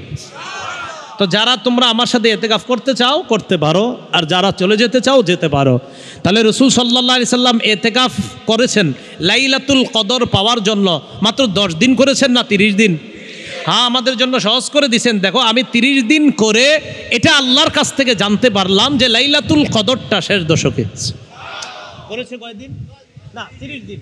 তো যারা তোমরা আমার সাথে ইতিকাফ করতে চাও করতে পারো, আর যারা চলে যেতে চাও যেতে পারো। তাহলে রাসূল সাল্লাল্লাহু আলাইহি সাল্লাম ইতিকাফ করেছেন লাইলাতুল কদর পাওয়ার জন্য, মাত্র 10 দিন করেছেন না 30 দিন? হ্যাঁ, আমাদের জন্য সহজ করে দিয়েছেন। দেখো আমি 30 দিন করে এটা আল্লাহর কাছ থেকে জানতে পারলাম যে লাইলাতুল কদরটা শেষ দশকে করেছে। কয়দিন? না, 30 দিন।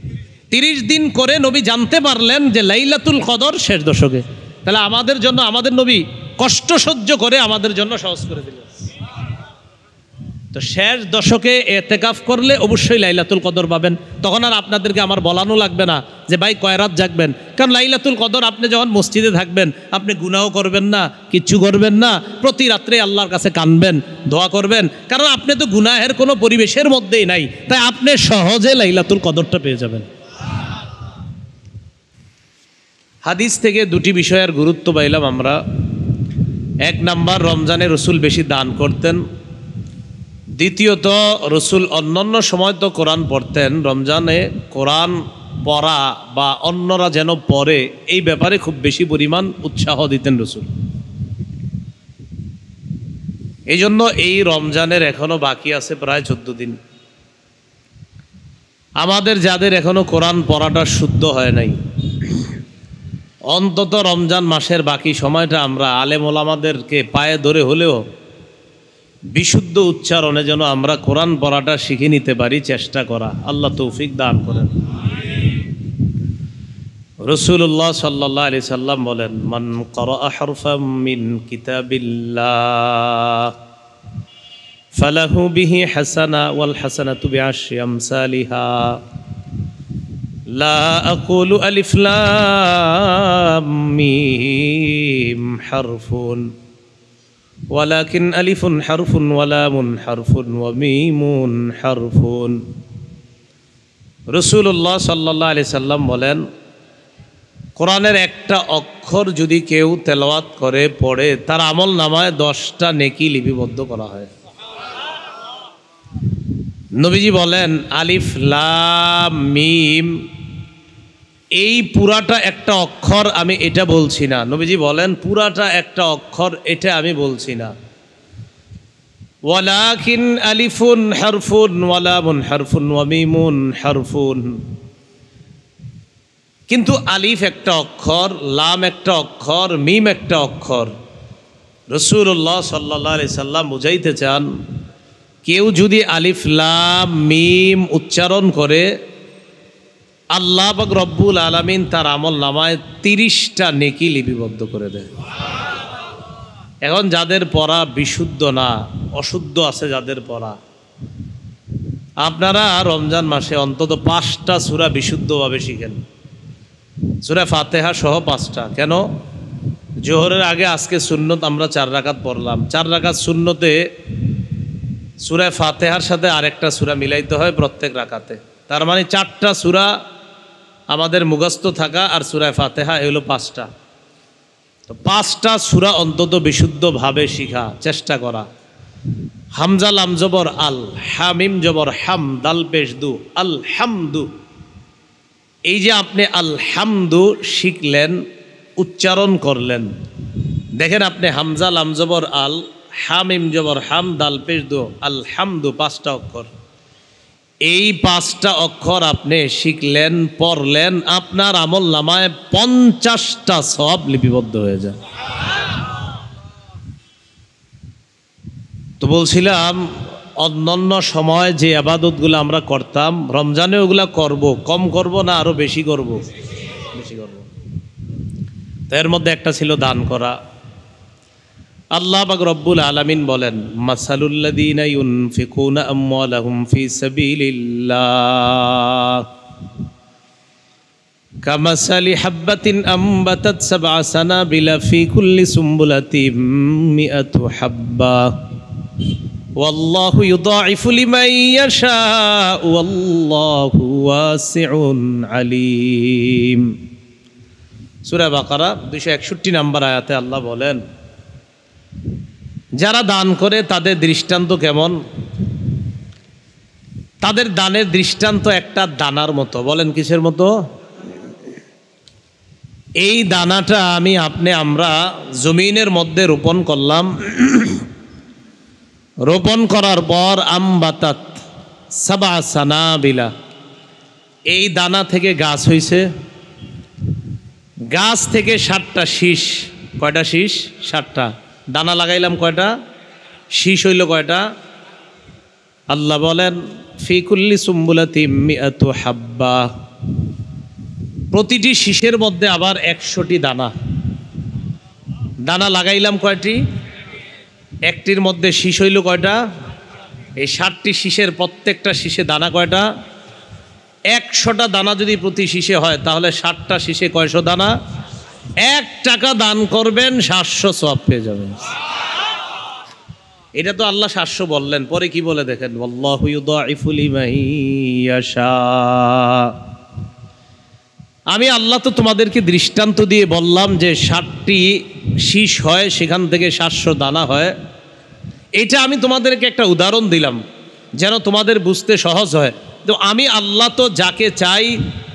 30 দিন করে নবী জানতে পারলেন যে লাইলাতুল কদর শেষ দশকে। তাহলে আমাদের জন্য আমাদের নবী কষ্ট সহ্য করে আমাদের জন্য সহজ করে দিলেন। তো শেষ দশকে এতেকাফ করলে অবশ্যই লাইলাতুল কদর পাবেন। তখন আর আপনাদেরকে আমার বলানো লাগবে না যে ভাই কয় রাত জাগবেন, কারণ লাইলাতুল কদর আপনি যখন মসজিদে থাকবেন আপনি গুনাহ করবেন না, কিচ্ছু করবেন না, প্রতি রাত্রে আল্লাহর কাছে কানবেন, দোয়া করবেন, কারণ আপনি তো গুনাহের কোনো পরিবেশের মধ্যেই নাই, তাই আপনি সহজে লাইলাতুল কদরটা পেয়ে যাবেন। হাদিস থেকে দুটি বিষয়ের গুরুত্ব পাইলাম আমরা। এক নাম্বার, রমজানে রসুল বেশি দান করতেন। দ্বিতীয়ত, রসুল অন্যান্য সময় তো কোরআন পড়তেন, রমজানে কোরআন পড়া বা অন্যরা যেন পড়ে এই ব্যাপারে খুব বেশি পরিমাণ উৎসাহ দিতেন রসুল। এই জন্য এই রমজানের এখনো বাকি আছে প্রায় 14 দিন। আমাদের যাদের এখনো কোরআন পড়াটা শুদ্ধ হয় নাই, অন্তত রমজান মাসের বাকি সময়টা আমরা আলেম ওলামাদেরকে পায়ে ধরে হলেও বিশুদ্ধ উচ্চারণে যেন আমরা কোরআন পড়াটা শিখে নিতে পারি, চেষ্টা করা। আল্লাহ তৌফিক দান করেন। রাসূলুল্লাহ সাল্লাল্লাহু আলাইহি সাল্লাম বলেন, মান ক্বারাআ হারফাম মিন কিতাবিল্লাহ ফালাহু বিহি হাসানা ওয়াল হাসানাতু বিআশরি আমসালিহা লা আকুলু আলিফ লাম মিম হারফুন ওয়ালাকিন আলিফুন হারফুন ওয়া লামুন হারফুন ওয়া মিমুন হারফুন। রাসূলুল্লাহ সাল্লাল্লাহু আলাইহি সাল্লাম বলেন, কোরআনের একটা অক্ষর যদি কেউ তেলাওয়াত করে পড়ে, তার আমল নামায় 10টা নেকি লিপিবদ্ধ করা হয়। নবীজি বলেন, আলিফ লাম মিম এই পুরাটা একটা অক্ষর, আমি এটা বলছি না। নবীজি বলেন পুরাটা একটা অক্ষর, এটা আমি বলছি না। ওয়ালাকিন আলিফুন হারফুন ওয়া লামুন হারফুন ওয়া মিমুন হারফুন, কিন্তু আলিফ একটা অক্ষর, লাম একটা অক্ষর, মিম একটা অক্ষর। রাসূলুল্লাহ সাল্লাল্লাহু আলাইহি সাল্লাম বুঝাইতে চান, কেউ যদি আলিফ লাম মিম উচ্চারণ করে, আল্লাহ পাক রব্বুল আলামিন তার আমল নামায় 30টা নেকি লিপিবদ্ধ করে দেয়। এখন যাদের পড়া বিশুদ্ধ না, অশুদ্ধ আছে যাদের পড়া, আপনারা রমজান মাসে অন্তত 5টা সূরা বিশুদ্ধভাবে শিখেন। সূরা ফাতিহা সহ 5টা। কেন? জোহরের আগে আজকে সুন্নত আমরা 4 রাকাত পড়লাম। 4 রাকাত সুন্নতে সূরা ফাতিহার সাথে আরেকটা সূরা মিলাইতে হয় প্রত্যেক রাকাতে। তার মানে 4টা সূরা আমাদের মুখস্থ থাকা, আর সূরা ফাতিহা এগুলো 5টা। তো 5টা সূরা অন্তত বিশুদ্ধভাবে শিখা চেষ্টা করা। হামজা লাম জবর আল, হামিম জবর হাম, দাল পেশ দু, আল হামদু। এই যে আপনি আল হামদু শিখলেন, উচ্চারণ করলেন, দেখেন আপনি হামজা লাম জবর আল, হামিম জবর হাম, দাল পেশ দু, আল হামদু, 5টা অক্ষর। এই 5টা অক্ষর আপনি শিখলেন, পড়লেন, আপনার আমল নামায় 50টা সওয়াব লিপিবদ্ধ হয়ে যায়। তো বলছিলাম, অন্যান্য সময় যে ইবাদতগুলো আমরা করতাম, রমজানে ওগুলা করব, কম করব না আরো বেশি করব? বেশি করব। তো এর মধ্যে একটা ছিল দান করা। আল্লাহ পাক রব্বুল আলামিন বলেন, মাসালুল্লাযীনা ইউনফিকুনা আমওয়ালাহুম ফি সাবিলিল্লাহ কামাসালি হাববাতিন আমবাতাত সাবআ সানাবিলা ফি কুল্লি সুম্বুলাতিন মিআতু হাব্বা ওয়াল্লাহু ইউদাঈফু লিমান ইয়াশাউ ওয়াল্লাহু ওয়াসিউন আলীম। সূরা বাকারা 261 নম্বর আয়াতে আল্লাহ বলেন, যারা দান করে তাদের দৃষ্টান্ত কেমন? তাদের দানের দৃষ্টান্ত একটা দানার মতো। বলেন কিসের মতো? এই দানাটা আমরা জমিনের মধ্যে রোপণ করলাম। রোপণ করার পর আমবাতাত সাবআ সানাবিলা, এই দানা থেকে গাছ হইছে। গাছ থেকে 7টা শীষ। কয়টা শীষ? 7টা। দানা লাগাইলাম কয়টা? শীষ হইল কয়টা? আল্লাহ বলেন, ফি কুল্লি সুম্বুলাতিন মিআতু হাব্বা, প্রতিটি শীষের মধ্যে আবার 100টি দানা। দানা লাগাইলাম কয়টি? একটির মধ্যে শীষ হইল কয়টা? এই 60টি শীষের প্রত্যেকটা শীষে দানা কয়টা? 100টা দানা যদি প্রতি শীষে হয় তাহলে 60টা শীষে কয়শো দানা? 1 টাকা দান করবেন 700 সওয়াব পেয়ে যাবেন। এটা তো আল্লাহ 700 বললেন, পরে কি বলে দেখেন, আল্লাহু ইউদাইফু লিমান ইয়াশা। আমি আল্লাহ তো তোমাদেরকে দৃষ্টান্ত দিয়ে বললাম যে 60টি শীষ হয়, সেখান থেকে 700 দানা হয়। এটা আমি তোমাদেরকে একটা উদাহরণ দিলাম যেন তোমাদের বুঝতে সহজ হয়। তো আমি আল্লাহ তো যাকে চাই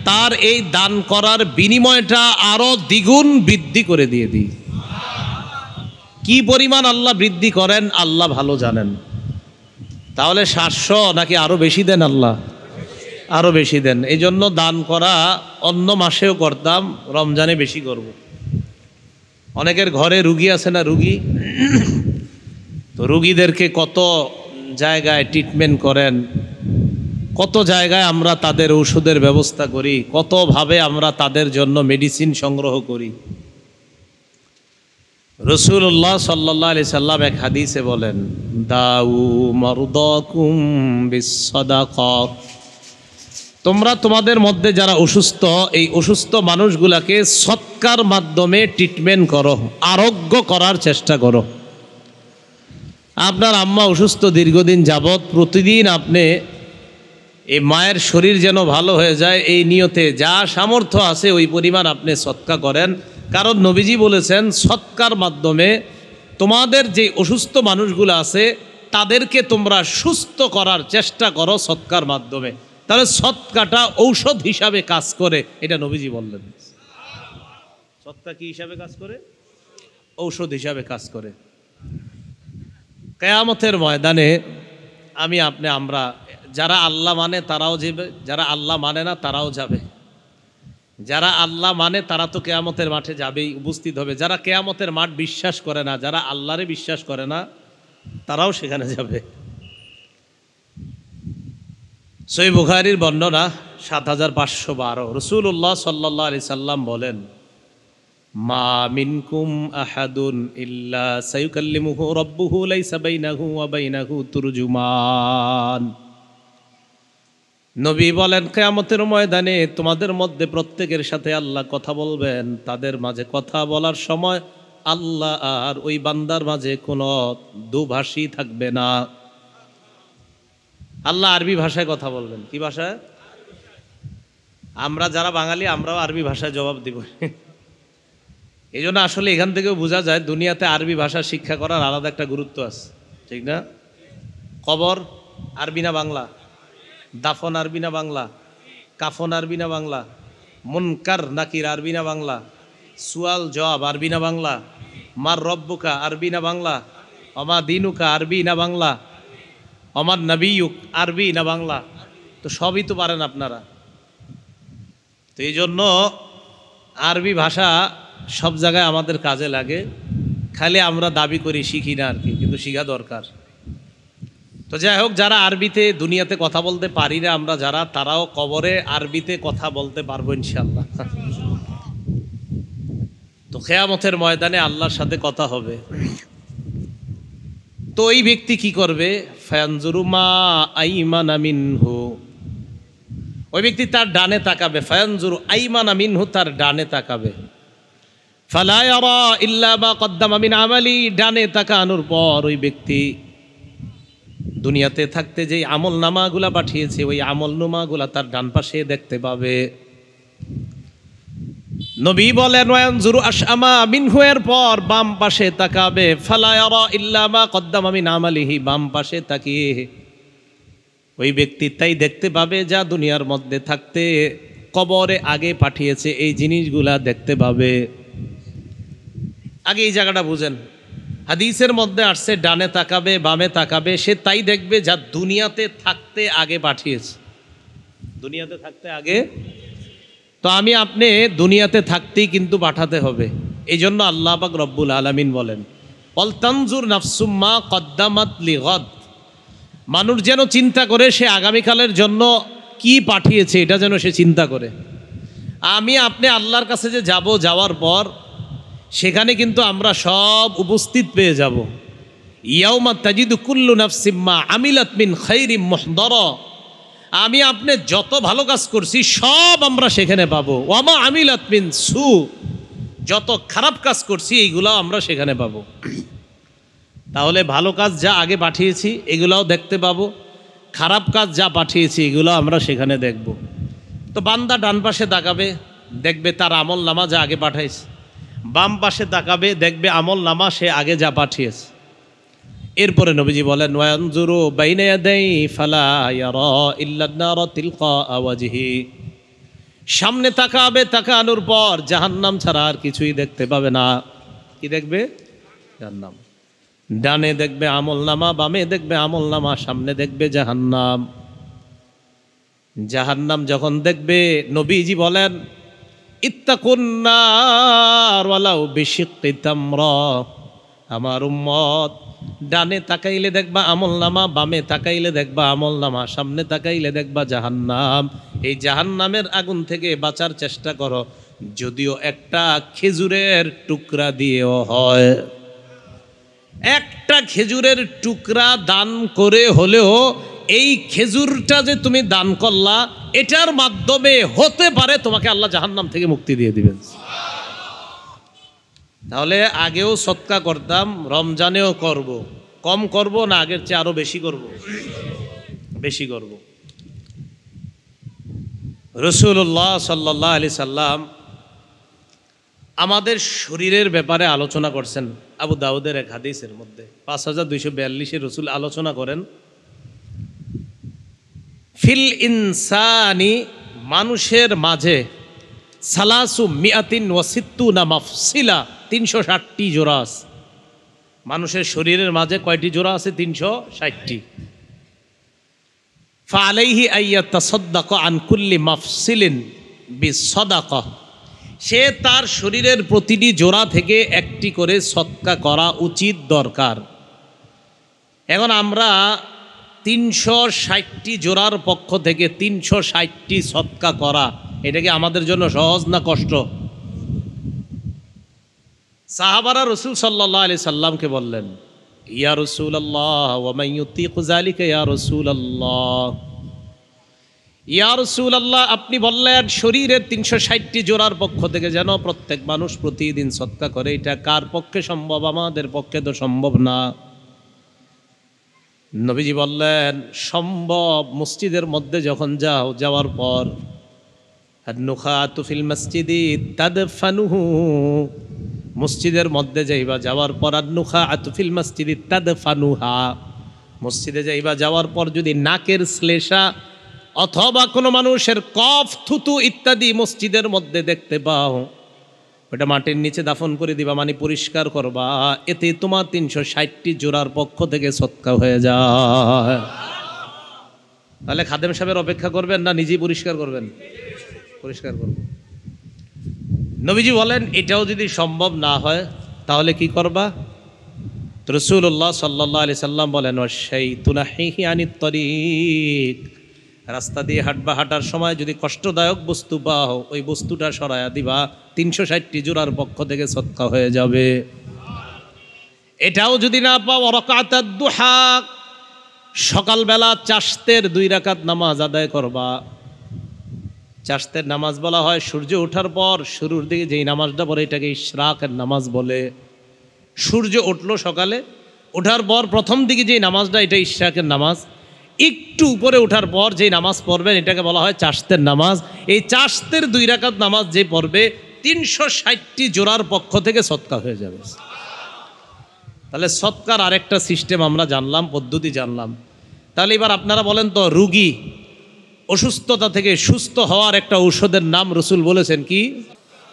তার এই দান করার বিনিময়টা আরো দ্বিগুণ বৃদ্ধি করে দিয়ে দিই। কি পরিমাণ আল্লাহ বৃদ্ধি করেন আল্লাহ ভালো জানেন। তাহলে 700 নাকি আরো বেশি দেন? আল্লাহ আরো বেশি দেন। এই জন্য দান করা অন্য মাসেও করতাম, রমজানে বেশি করব। অনেকের ঘরে রুগী আছে না, রুগী, তো রুগীদেরকে কত জায়গায় ট্রিটমেন্ট করেন, কত জায়গায় আমরা তাদের ঔষধের ব্যবস্থা করি, কতভাবে আমরা তাদের জন্য মেডিসিন সংগ্রহ করি। রাসূলুল্লাহ সাল্লাল্লাহু আলাইহি সাল্লাম এক হাদিসে বলেন, দাউ মারদাকুম বিসসাদাকা, তোমরা তোমাদের মধ্যে যারা অসুস্থ এই অসুস্থ মানুষগুলাকে সৎকার মাধ্যমে ট্রিটমেন্ট করো, আরোগ্য করার চেষ্টা করো। আপনার আম্মা অসুস্থ দীর্ঘদিন যাবৎ, প্রতিদিন আপনি এই মায়ের শরীর যেন ভালো হয়ে যায় এই নিয়তে যা সামর্থ্য আছে ওই পরিমাণ আপনি সৎকা করেন। কারণ নবীজি বলেছেন সৎকার মাধ্যমে তোমাদের যে অসুস্থ মানুষগুলো আছে তাদেরকে তোমরা সুস্থ করার চেষ্টা করো সৎকার মাধ্যমে। তাহলে সৎকাটা ঔষধ হিসাবে কাজ করে, এটা নবীজি বললেন। সৎকা কি হিসাবে কাজ করে? ঔষধ হিসাবে কাজ করে। কিয়ামতের ময়দানে আমি আপনি আমরা যারা আল্লাহ মানে তারাও যাবে, যারা আল্লাহ মানে না তারাও যাবে। যারা আল্লাহ মানে তারা তো কিয়ামতের মাঠে যাবেই, উপস্থিত হবে। যারা কিয়ামতের মাঠ বিশ্বাস করে না, যারা আল্লাহরে বিশ্বাস করে না, তারাও সেখানে যাবে। সহিহ বুখারীর বর্ণনা ৭৫১২, রাসূলুল্লাহ সাল্লাল্লাহু আলাইহি সাল্লাম বলেন, মা মিনকুম আহাদুন ইল্লা সায়ুকাল্লিমুহু রাব্বুহু লাইসা বাইনাহু ওয়া বাইনাহু তুরজুমান। নবী বলেন, কিয়ামতের ময়দানে তোমাদের মধ্যে প্রত্যেকের সাথে আল্লাহ কথা বলবেন। তাদের মাঝে কথা বলার সময় আল্লাহ আর ওই বান্দার মাঝে কোনো দুভাষী থাকবে না। আল্লাহ আরবি ভাষায় কথা বলবেন। কি ভাষায়? আমরা যারা বাঙালি আমরাও আরবি ভাষায় জবাব দিব। এই জন্য আসলে এখান থেকেও বোঝা যায় দুনিয়াতে আরবি ভাষা শিক্ষা করার আলাদা একটা গুরুত্ব আছে, ঠিক না? কবর আরবি না বাংলা? দাফন আরবি না বাংলা? কাফন আরবি না বাংলা? মুনকার নাকির আরবি না বাংলা? সুয়াল জবাব আরবি না বাংলা? মার রব্বুকা আরবি না বাংলা? অমা দিনুকা আরবি না বাংলা? অমার নবীয়ুক আরবি না বাংলা? তো সবই তো পারেন আপনারা। তো এই জন্য আরবি ভাষা সব জায়গায় আমাদের কাজে লাগে, খালি আমরা দাবি করি শিখি না আর কি, কিন্তু শিখা দরকার। তো যাই হোক, যারা আরবিতে দুনিয়াতে কথা বলতে পারি না আমরা যারা, তারাও কবরে আরবিতে কথা বলতে পারবো ইনশাআল্লাহ। তো কিয়ামতের ময়দানে আল্লাহর সাথে কথা হবে। তো ওই ব্যক্তি কি করবে? ফায়ানজুরু মা আইমানা মিনহু, ওই ব্যক্তি তার ডানে তাকাবে। ফায়ানজুরু আইমানা মিনহু, তার ডানে তাকাবে। ফালা ইয়ারা ইল্লা মা কদ্দামা মিন আমালি, ডানে তাকানোর পর ওই ব্যক্তি দুনিয়াতে থাকতে যেই আমল নামাগুলা পাঠিয়েছে ওই আমল নামাগুলা তার ডান পাশে দেখতে পাবে। নবী বলেন ওয়ানজুরু আশআমা মিনহু, এর পর বাম পাশে তাকাবে। ফালা ইয়ারা ইল্লা মা কদ্দামা মিন আমালিহি, বাম পাশে তাকিয়ে ওই ব্যক্তি তাই দেখতে পাবে যা দুনিয়ার মধ্যে থাকতে কবরে আগে পাঠিয়েছে, এই জিনিসগুলা দেখতে পাবে। আগে এই জায়গাটা বুঝেন, হাদিসের মধ্যে আসছে ডানে তাকাবে বামে তাকাবে, সে তাই দেখবে যা দুনিয়াতে থাকতে আগে পাঠিয়েছে, দুনিয়াতে থাকতে আগে। তো আমি আপনি দুনিয়াতে থাকতেই কিন্তু পাঠাতে হবে। এই জন্য আল্লাহ পাক রব্বুল আলামিন বলেন, অল তানজুর নাফসুম মা কদ্দামাত লিগাদ, মানুষ যেন চিন্তা করে সে আগামীকালের জন্য কি পাঠিয়েছে, এটা যেন সে চিন্তা করে। আমি আপনি আল্লাহর কাছে যে যাব, যাওয়ার পর সেখানে কিন্তু আমরা সব উপস্থিত পেয়ে যাব। ইয়াউমা তাজিদু কুল্লু নাফসিম মা আমিলাত মিন খাইরিম মুহদারা, আমি আপনি যত ভালো কাজ করছি সব আমরা সেখানে পাবো। ওয়ামা আমিলাত মিন সু, যত খারাপ কাজ করছি এইগুলো আমরা সেখানে পাবো। তাহলে ভালো কাজ যা আগে পাঠিয়েছি এগুলাও দেখতে পাবো, খারাপ কাজ যা পাঠিয়েছি এগুলো আমরা সেখানে দেখব। তো বান্দা ডান পাশে তাকাবে, দেখবে তার আমল নামা যা আগে পাঠাইছে, বাম পাশে তাকাবে, দেখবে আমল নামা সে আগে যা পাঠিয়েছে। এরপরে নবীজি বলেন ওয়ানজুরু বাইনা ইয়াদাই ফালা ইয়ারা ইল্লা নার তিলকা ওয়াজহি, সামনে তাকাবে, তাকানোর পর জাহান্নাম ছাড়া আর কিছুই দেখতে পাবে না। কি দেখবে? জাহান্নাম। ডানে দেখবে আমল নামা, বামে দেখবে আমল নামা, সামনে দেখবে জাহান্নাম। জাহান্নাম যখন দেখবে নবীজি বলেন ইত্তাকুন নার ওয়ালাউ বিশিক্কি তামরা, আমার উম্মত ডানে তাকাইলে দেখবা আমল নামা, বামে তাকাইলে দেখবা আমল নামা, সামনে তাকাইলে দেখবা জাহান্নাম। এই জাহান্নামের আগুন থেকে বাঁচার চেষ্টা করো, যদিও একটা খেজুরের টুকরা দিয়েও হয়। একটা খেজুরের টুকরা দান করে হলেও এই খেজুরটা যে তুমি দান করলা, এটার মাধ্যমে হতে পারে তোমাকে আল্লাহ জাহান্নাম থেকে মুক্তি দিয়ে দিবেন। তাহলে আগেও সদকা করতাম, রমজানেও করব। কম করব না আগের চেয়ে আরো বেশি করব? বেশি করব। রাসূলুল্লাহ সাল্লাল্লাহু আলাইহি সাল্লাম আমাদের শরীরের ব্যাপারে আলোচনা করছেন। আবু দাউদের এক হাদিসের মধ্যে 5242 রাসূল আলোচনা করেন ফিল ইনসানি, মানুষের মাঝে সালাসু মিয়াতিন ওয়া সিত্তুনা মাফসিলা, 360টি জোড়া আছে। মানুষের শরীরের মাঝে কয়টি জোড়া আছে? 360টি। ফালাইহি আইয়াতাসাদদাকা আন কুল্লি মাফসিলিন বিসাদাকা, সে তার শরীরের প্রতিটি জোড়া থেকে একটি করে সদকা করা উচিত, দরকার। এখন আমরা 360টি জোড়ার পক্ষ থেকে 360টি সদকা করা, এটা কি আমাদের জন্য সহজ না কষ্ট? সাহাবারা রাসূল সাল্লাল্লাহু আলাইহি সাল্লামকে বললেন ইয়া রাসূলুল্লাহ ওয়া মান ইউতিকু যালিকা ইয়া রাসূলুল্লাহ, ইয়া রাসূলুল্লাহ আপনি বললেন শরীরের 360টি জোড়ার পক্ষ থেকে যেন প্রত্যেক মানুষ প্রতিদিন সদকা করে, এটা কার পক্ষে সম্ভব? আমাদের পক্ষে তো সম্ভব না। নবীজি বললেন সম্ভব। মসজিদের মধ্যে যখন যাও, যাওয়ার পর আন-নুখাতু ফিল মসজিদি তাদফানুহু, মসজিদের মধ্যে যাইবা, যাওয়ার পর আন-নুখাতু ফিল মসজিদি তাদফানুহা, মসজিদে যাইবা, যাওয়ার পর যদি নাকের শ্লেষা অথবা কোনো মানুষের কফ, থুতু ইত্যাদি মসজিদের মধ্যে দেখতে পাও, ওটা মাটির নিচে দাফন করে দিবা, মানে পরিষ্কার করবা। এতে তোমার 360টি জোড়ার পক্ষ থেকে সদকা হয়ে যায়। তাহলে খাদেম সাহেবের অপেক্ষা করবেন না নিজেই পরিষ্কার করবেন? পরিষ্কার করবেন। নবীজি বলেন এটাও যদি সম্ভব না হয় তাহলে কি করবা? রাসূলুল্লাহ সাল্লাল্লাহু আলাইহি সাল্লাম বলেন ওয়াশাইতু নাহিহি আনিত তরিক, রাস্তা দিয়ে হাঁটবা, হাঁটার সময় যদি কষ্টদায়ক বস্তু পাও ওই বস্তুটা সরায়া দিবা, 360টি জোড়ার পক্ষ থেকে সদকা হয়ে যাবে। এটাও যদি না পাও রাকাতাদ দুহা, সকালবেলা চাশতের 2 রাকাত নামাজ আদায় করবা। চাশতের নামাজ বলা হয় সূর্য ওঠার পর শুরুর দিকে যেই নামাজটা পড়ে এটাকে ইশরাকের নামাজ বলে। সূর্য উঠলো সকালে, ওঠার পর প্রথম দিকে যেই নামাজটা এটা ইশরাকের নামাজ। একটু উপরে ওঠার পর যেই নামাজ পড়বেন এটাকে বলা হয় চাশতের নামাজ। এই চাশতের 2 রাকাত নামাজ যে পড়বে 360টি জোড়ার পক্ষ থেকে সদকা হয়ে যাবে। তাহলে সদকার আরেকটা সিস্টেম আমরা জানলাম, পদ্ধতি জানলাম। তাহলে এবার আপনারা বলেন তো, রোগী অসুস্থতা থেকে সুস্থ হওয়ার একটা ঔষধের নাম রাসূল বলেছেন কি?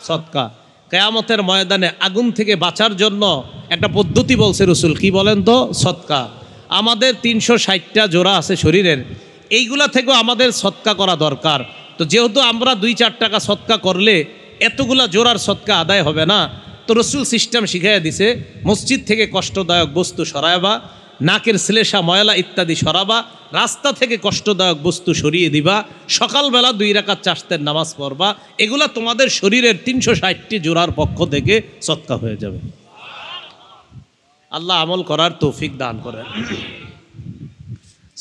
সদকা। কিয়ামতের ময়দানে আগুন থেকে বাঁচার জন্য একটা পদ্ধতি বলছে রাসূল, কি বলেন তো? সদকা। আমাদের 360টা জোড়া আছে শরীরের, এইগুলা থেকেও আমাদের সদকা করা দরকার। তো যেহেতু আমরা 2-4 টাকা সদকা করলে এতগুলা জোড়ার সদকা আদায় হবে না, তো রাসূল সিস্টেম শিখাইয়া দিছে, মসজিদ থেকে কষ্টদায়ক বস্তু সরাইবা, নাকের শ্লেষা ময়লা ইত্যাদি সরাবা, রাস্তা থেকে কষ্টদায়ক বস্তু সরিয়ে দিবা, সকালবেলা 2 রাকাত চাশতের নামাজ পড়বা। এগুলা তোমাদের শরীরের 360টি জোড়ার পক্ষ থেকে সদকা হয়ে যাবে। আল্লাহ আমল করার তৌফিক দান করেন।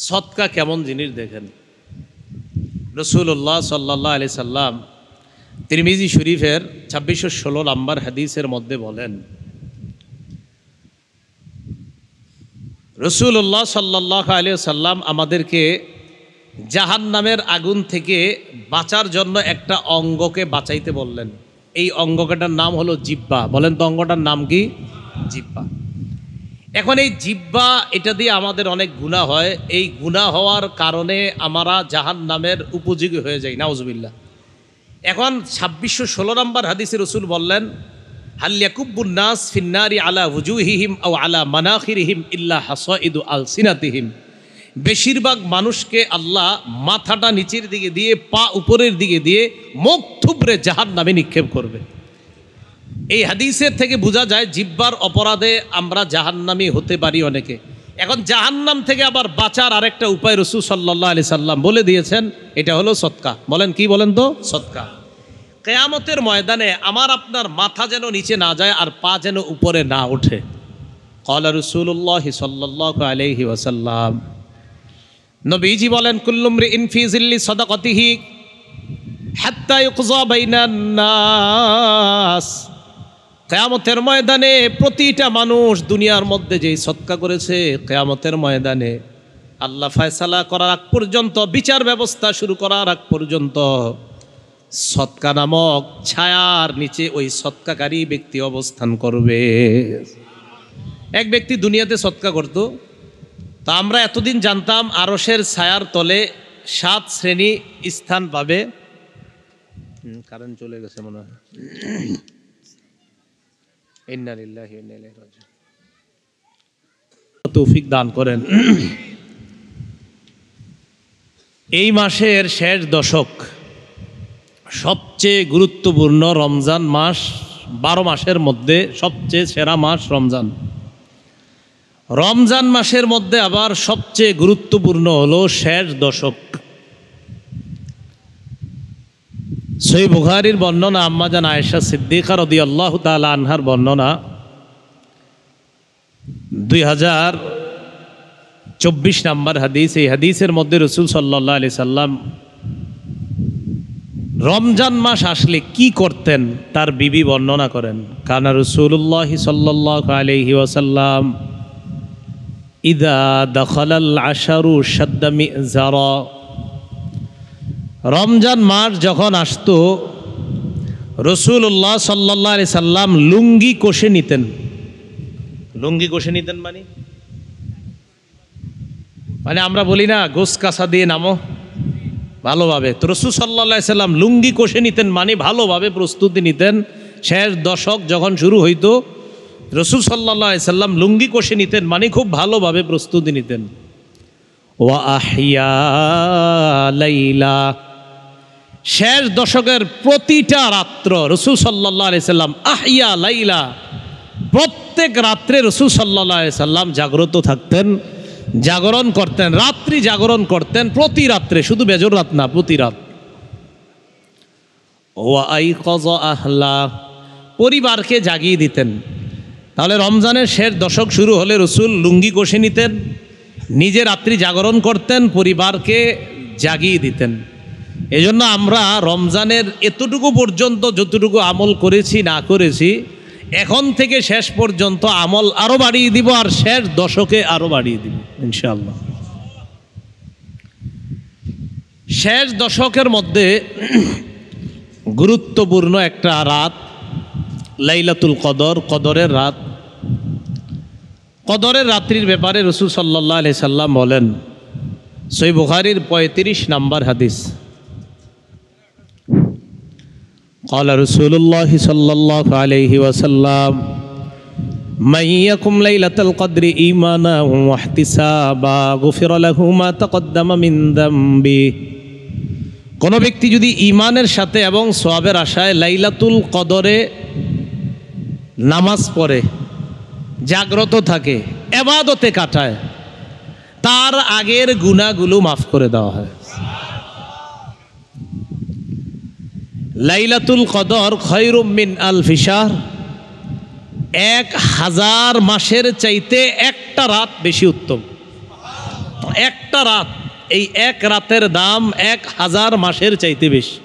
সদকা কেমন জিনিস দেখেন, রাসূলুল্লাহ সাল্লাল্লাহু আলাইহি সাল্লাম তিরমিজি শরীফের 2616 নম্বর হাদিসের মধ্যে বলেন, রাসূলুল্লাহ সাল্লাল্লাহু আলাইহি সাল্লাম আমাদেরকে জাহান্নামের আগুন থেকে বাঁচার জন্য একটা অঙ্গকে বাঁচাইতে বললেন। এই অঙ্গটার নাম হলো জিহ্বা। বলেন তো অঙ্গটার নাম কি? জিহ্বা। এখন এই জিহ্বা, এটা দিয়ে আমাদের অনেক গুনাহ হয়। এই গুনাহ হওয়ার কারণে আমরা জাহান্নামের উপযোগী হয়ে যাই, নাউজুবিল্লাহ। এখন 2616 নম্বর হাদিসে রাসূল বললেন, হাল ইয়াকুব্বুন নাস ফিন্নারি আলা ওয়ুজুহিহিম আও আলা মানাখিরিহিম ইল্লা হাসাইদু আলসিনাতিহিম। বেশিরভাগ মানুষকে আল্লাহ মাথাটা নিচের দিকে দিয়ে, পা উপরের দিকে দিয়ে, মুখ থুবড়ে জাহান্নামে নিক্ষেপ করবে। এই হাদিসের থেকে বোঝা যায় জিহ্বার অপরাধে আমরা জাহান্নামী হতে পারি অনেকে। এখন জাহান্নাম থেকে আবার বাঁচার আরেকটা উপায় রাসূল সাল্লাল্লাহু আলাইহি সাল্লাম বলে দিয়েছেন, এটা হলো সদকা। বলেন কি? বলেন তো সদকা। কিয়ামতের ময়দানে আমার আপনার মাথা যেন নিচে না যায় আর পা যেন উপরে না ওঠে। ক্বালা রাসূলুল্লাহ সাল্লাল্লাহু আলাইহি ওয়াসাল্লাম, নবীজি বলেন, কুল্লু মরিইন ফি জিল্লি সাদাকাতিহি হাত্তা ইউকযা বাইনান নাস। কিয়ামতের ময়দানে প্রতিটা মানুষ দুনিয়ার মধ্যে যেই সদকা করেছে, কিয়ামতের ময়দানে আল্লাহ ফয়সালা করার আগ পর্যন্ত, বিচার ব্যবস্থা শুরু করার আগ পর্যন্ত সদকা নামক ছায়ার নিচে ওই সদকাকারী ব্যক্তি অবস্থান করবে। এক ব্যক্তি দুনিয়াতে সদকা করত, তা আমরা এতদিন জানতাম আরশের ছায়ার তলে 7 শ্রেণী স্থান পাবে। কারেন্ট চলে গেছে মনে হয়। ইন্না লিল্লাহি ওয়া ইন্না ইলাইহি রাজিউন। তৌফিক দান করেন। এই মাসের শেষ দশক সবচেয়ে গুরুত্বপূর্ণ। রমজান মাস 12 মাসের মধ্যে সবচেয়ে সেরা মাস রমজান। রমজান মাসের মধ্যে আবার সবচেয়ে গুরুত্বপূর্ণ হলো শেষ দশক। সহিহ বুখারীর বর্ণনা, আম্মা জান আয়েশা সিদ্দিকা রাদিয়াল্লাহু তাআলা আনহার বর্ণনা, 2024 নম্বর হাদিস। এই হাদিসের মধ্যে রাসূল সাল্লাল্লাহু আলাইহি সাল্লাম রমজান মাস আসলে কি করতেন তার বিবি বর্ণনা করেন। কানা রাসূলুল্লাহ সাল্লাল্লাহু আলাইহি ওয়াসাল্লাম ইদা দাখালাল আশারু শাদ্দা মিজারা। রমজান মাস যখন আসতো রাসূলুল্লাহ সাল্লাল্লাহু আলাইহি সাল্লাম লুঙ্গি কষে নিতেন। লুঙ্গি কষে নিতেন মানে আমরা বলি না গোস কাঁচা দিয়ে নামো, ভালোভাবে। তো রাসূল সাল্লাল্লাহু আলাইহি সাল্লাম লুঙ্গি কষে নিতেন, মানে ভালোভাবে প্রস্তুতি নিতেন। শেষ দশক যখন শুরু হইতো রাসূল সাল্লাল্লাহু আলাইহি সাল্লাম লুঙ্গি কষে নিতেন, মানে খুব ভালোভাবে প্রস্তুতি নিতেন। ওয়া আহিয়া লাইলা। শেষ দশকের প্রতিটা রাত্র রাসূল সাল্লাল্লাহু আলাইহি সাল্লাম আহিয়া লাইলা, প্রত্যেক রাত্রে রাসূল সাল্লাল্লাহু আলাইহি সাল্লাম জাগ্রত থাকতেন, জাগরণ করতেন, রাত্রি জাগরণ করতেন। প্রতি রাত্রে, শুধু বেজর রাত না, প্রতি রাত। ওয়া আইকাযা আহলা, পরিবারকে জাগিয়ে দিতেন। তাহলে রমজানের শেষ দশক শুরু হলে রাসূল লুঙ্গি কষে নিতেন, নিজে রাত্রি জাগরণ করতেন, পরিবারকে জাগিয়ে দিতেন। এজন্য আমরা রমজানের এতটুকু পর্যন্ত যতটুকু আমল করেছি না করেছি, এখন থেকে শেষ পর্যন্ত আমল আরো বাড়িয়ে দিব, আর শেষ দশকে আরো বাড়িয়ে দিব ইনশাআল্লাহ। শেষ দশকের মধ্যে গুরুত্বপূর্ণ একটা রাত লাইলাতুল কদর, কদরের রাত। কদরের রাত্রির ব্যাপারে রাসূল সাল্লাল্লাহু আলাইহি সাল্লাম বলেন, সহিহ বুখারীর 35 নম্বর হাদিস, قال رسول الله صلى الله عليه وسلم من يقم ليلة القدر إيمانا واحتسابا غفر له ما تقدم من ذنبه। কোন ব্যক্তি যদি ঈমানের সাথে এবং সওয়াবের আশায় লাইলাতুল কদরে নামাজ পড়ে, জাগ্রত থাকে, ইবাদতে কাটায়, তার আগের গুনাহগুলো মাফ করে দেওয়া হয়। লাইলাতুল কদর খায়রুম মিন আলফি শাহর। 1000 মাসের চাইতে একটা রাত বেশি উত্তম। একটা রাত, এই এক রাতের দাম 1000 মাসের চাইতে বেশি।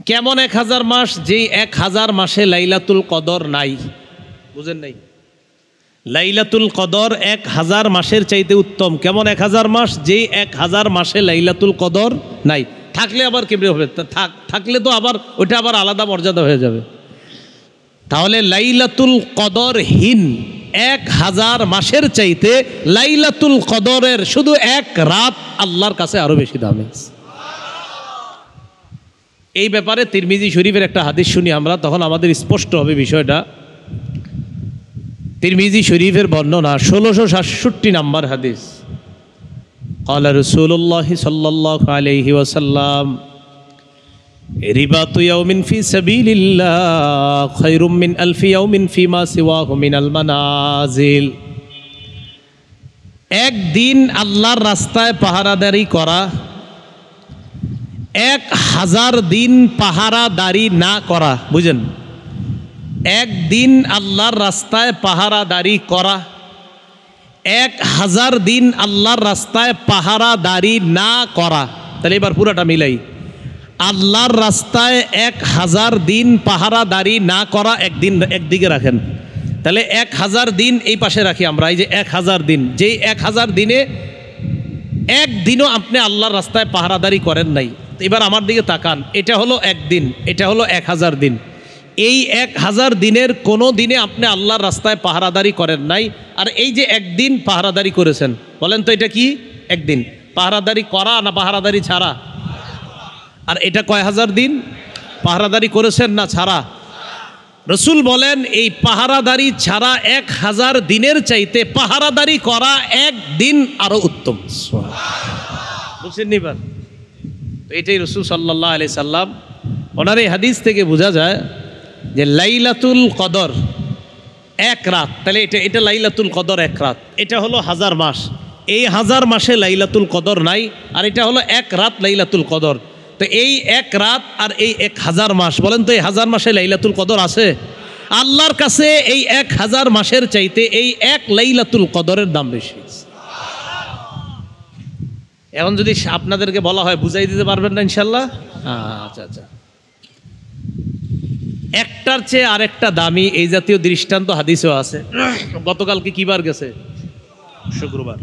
কেমন 1000 মাস? যেই 1000 মাসে লাইলাতুল কদর নাই। বুঝেন নাই? লাইলাতুল কদর 1000 মাসের চাইতে উত্তম। কেমন 1000 মাস? যেই 1000 মাসে লাইলাতুল কদর নাই। থাকলে আবার কেমনে হবে? থাকলে তো আবার ওইটা আবার আলাদা মর্যাদা হয়ে যাবে। তাহলে লাইলাতুল কদরহীন 1000 মাসের চাইতে লাইলাতুল কদরের শুধু এক রাত আল্লাহর কাছে আরো বেশি দামি। এই ব্যাপারে তিরমিজি শরীফের একটা হাদিস শুনি আমরা, তখন আমাদের স্পষ্ট হবে বিষয়টা। তিরমিজি শরীফের বর্ণনা 1667 নম্বর হাদিস। قال رسول الله صلى الله عليه وسلم رباط يوم في سبيل الله خير من 1000 يوم فيما سواه من المنازل। একদিন আল্লাহর রাস্তায় পাহারাদারি করা 1000 দিন পাহারাদারি না করা। বুঝেন? একদিন আল্লাহর রাস্তায় পাহারাদারি করা 1000 দিন আল্লাহর রাস্তায় পাহারাদারি না করা। তাহলে এবার পুরাটা মিলাই। আল্লাহর রাস্তায় 1000 দিন পাহারাদারি না করা একদিন একদিকে রাখেন, তাহলে 1000 দিন এই পাশে রাখি আমরা। এই যে 1000 দিন, যেই 1000 দিনে একদিনও আপনি আল্লাহর রাস্তায় পাহারাদারি করেন নাই। এবার আমার দিকে তাকান, এটা হলো একদিন, এটা হলো 1000 দিন। এই 1000 দিনের কোনো দিনে আপনি আল্লাহর রাস্তায় পাহারাদারি করেন নাই, আর এই যে একদিন পাহারাদারি করেছেন, বলেন তো এটা কি? একদিন পাহারাদারি করা না পাহারাদারি ছাড়া? আর এটা কয় হাজার দিন পাহারাদারি করেছেন না ছাড়া? রসুল বলেন এই পাহারাদারি ছাড়া 1000 দিনের চাইতে পাহারাদারি করা একদিন আরো উত্তম। বুঝছেন নিবার? এটাই রসুল সাল্লাল্লাহু আলাইহি সাল্লাম, ওনার এই হাদিস থেকে বোঝা যায় যে লাইলাতুল কদর এক রাত। তাহলে এটা লাইলাতুল কদর এক রাত, এটা হলো 1000 মাস। এই 1000 মাসে লাইলাতুল কদর নাই, আর এটা হলো এক রাত লাইলাতুল কদর। তো এই এক রাত আর এই 1000 মাস, বলেন তো এই 1000 মাসে লাইলাতুল কদর আছে? আল্লাহর কাছে এই 1000 মাসের চাইতে এই এক লাইলাতুল কদরের দাম বেশি। এখন যদি আপনাদেরকে বলা হয় বুঝাই দিতে পারবেন না ইনশাল্লাহ? আচ্ছা আচ্ছা। একটার চেয়ে আরেকটা দামি এই জাতীয় দৃষ্টান্ত হাদিসেও আছে। গতকালকে কি বার গেছে? শুক্রবার।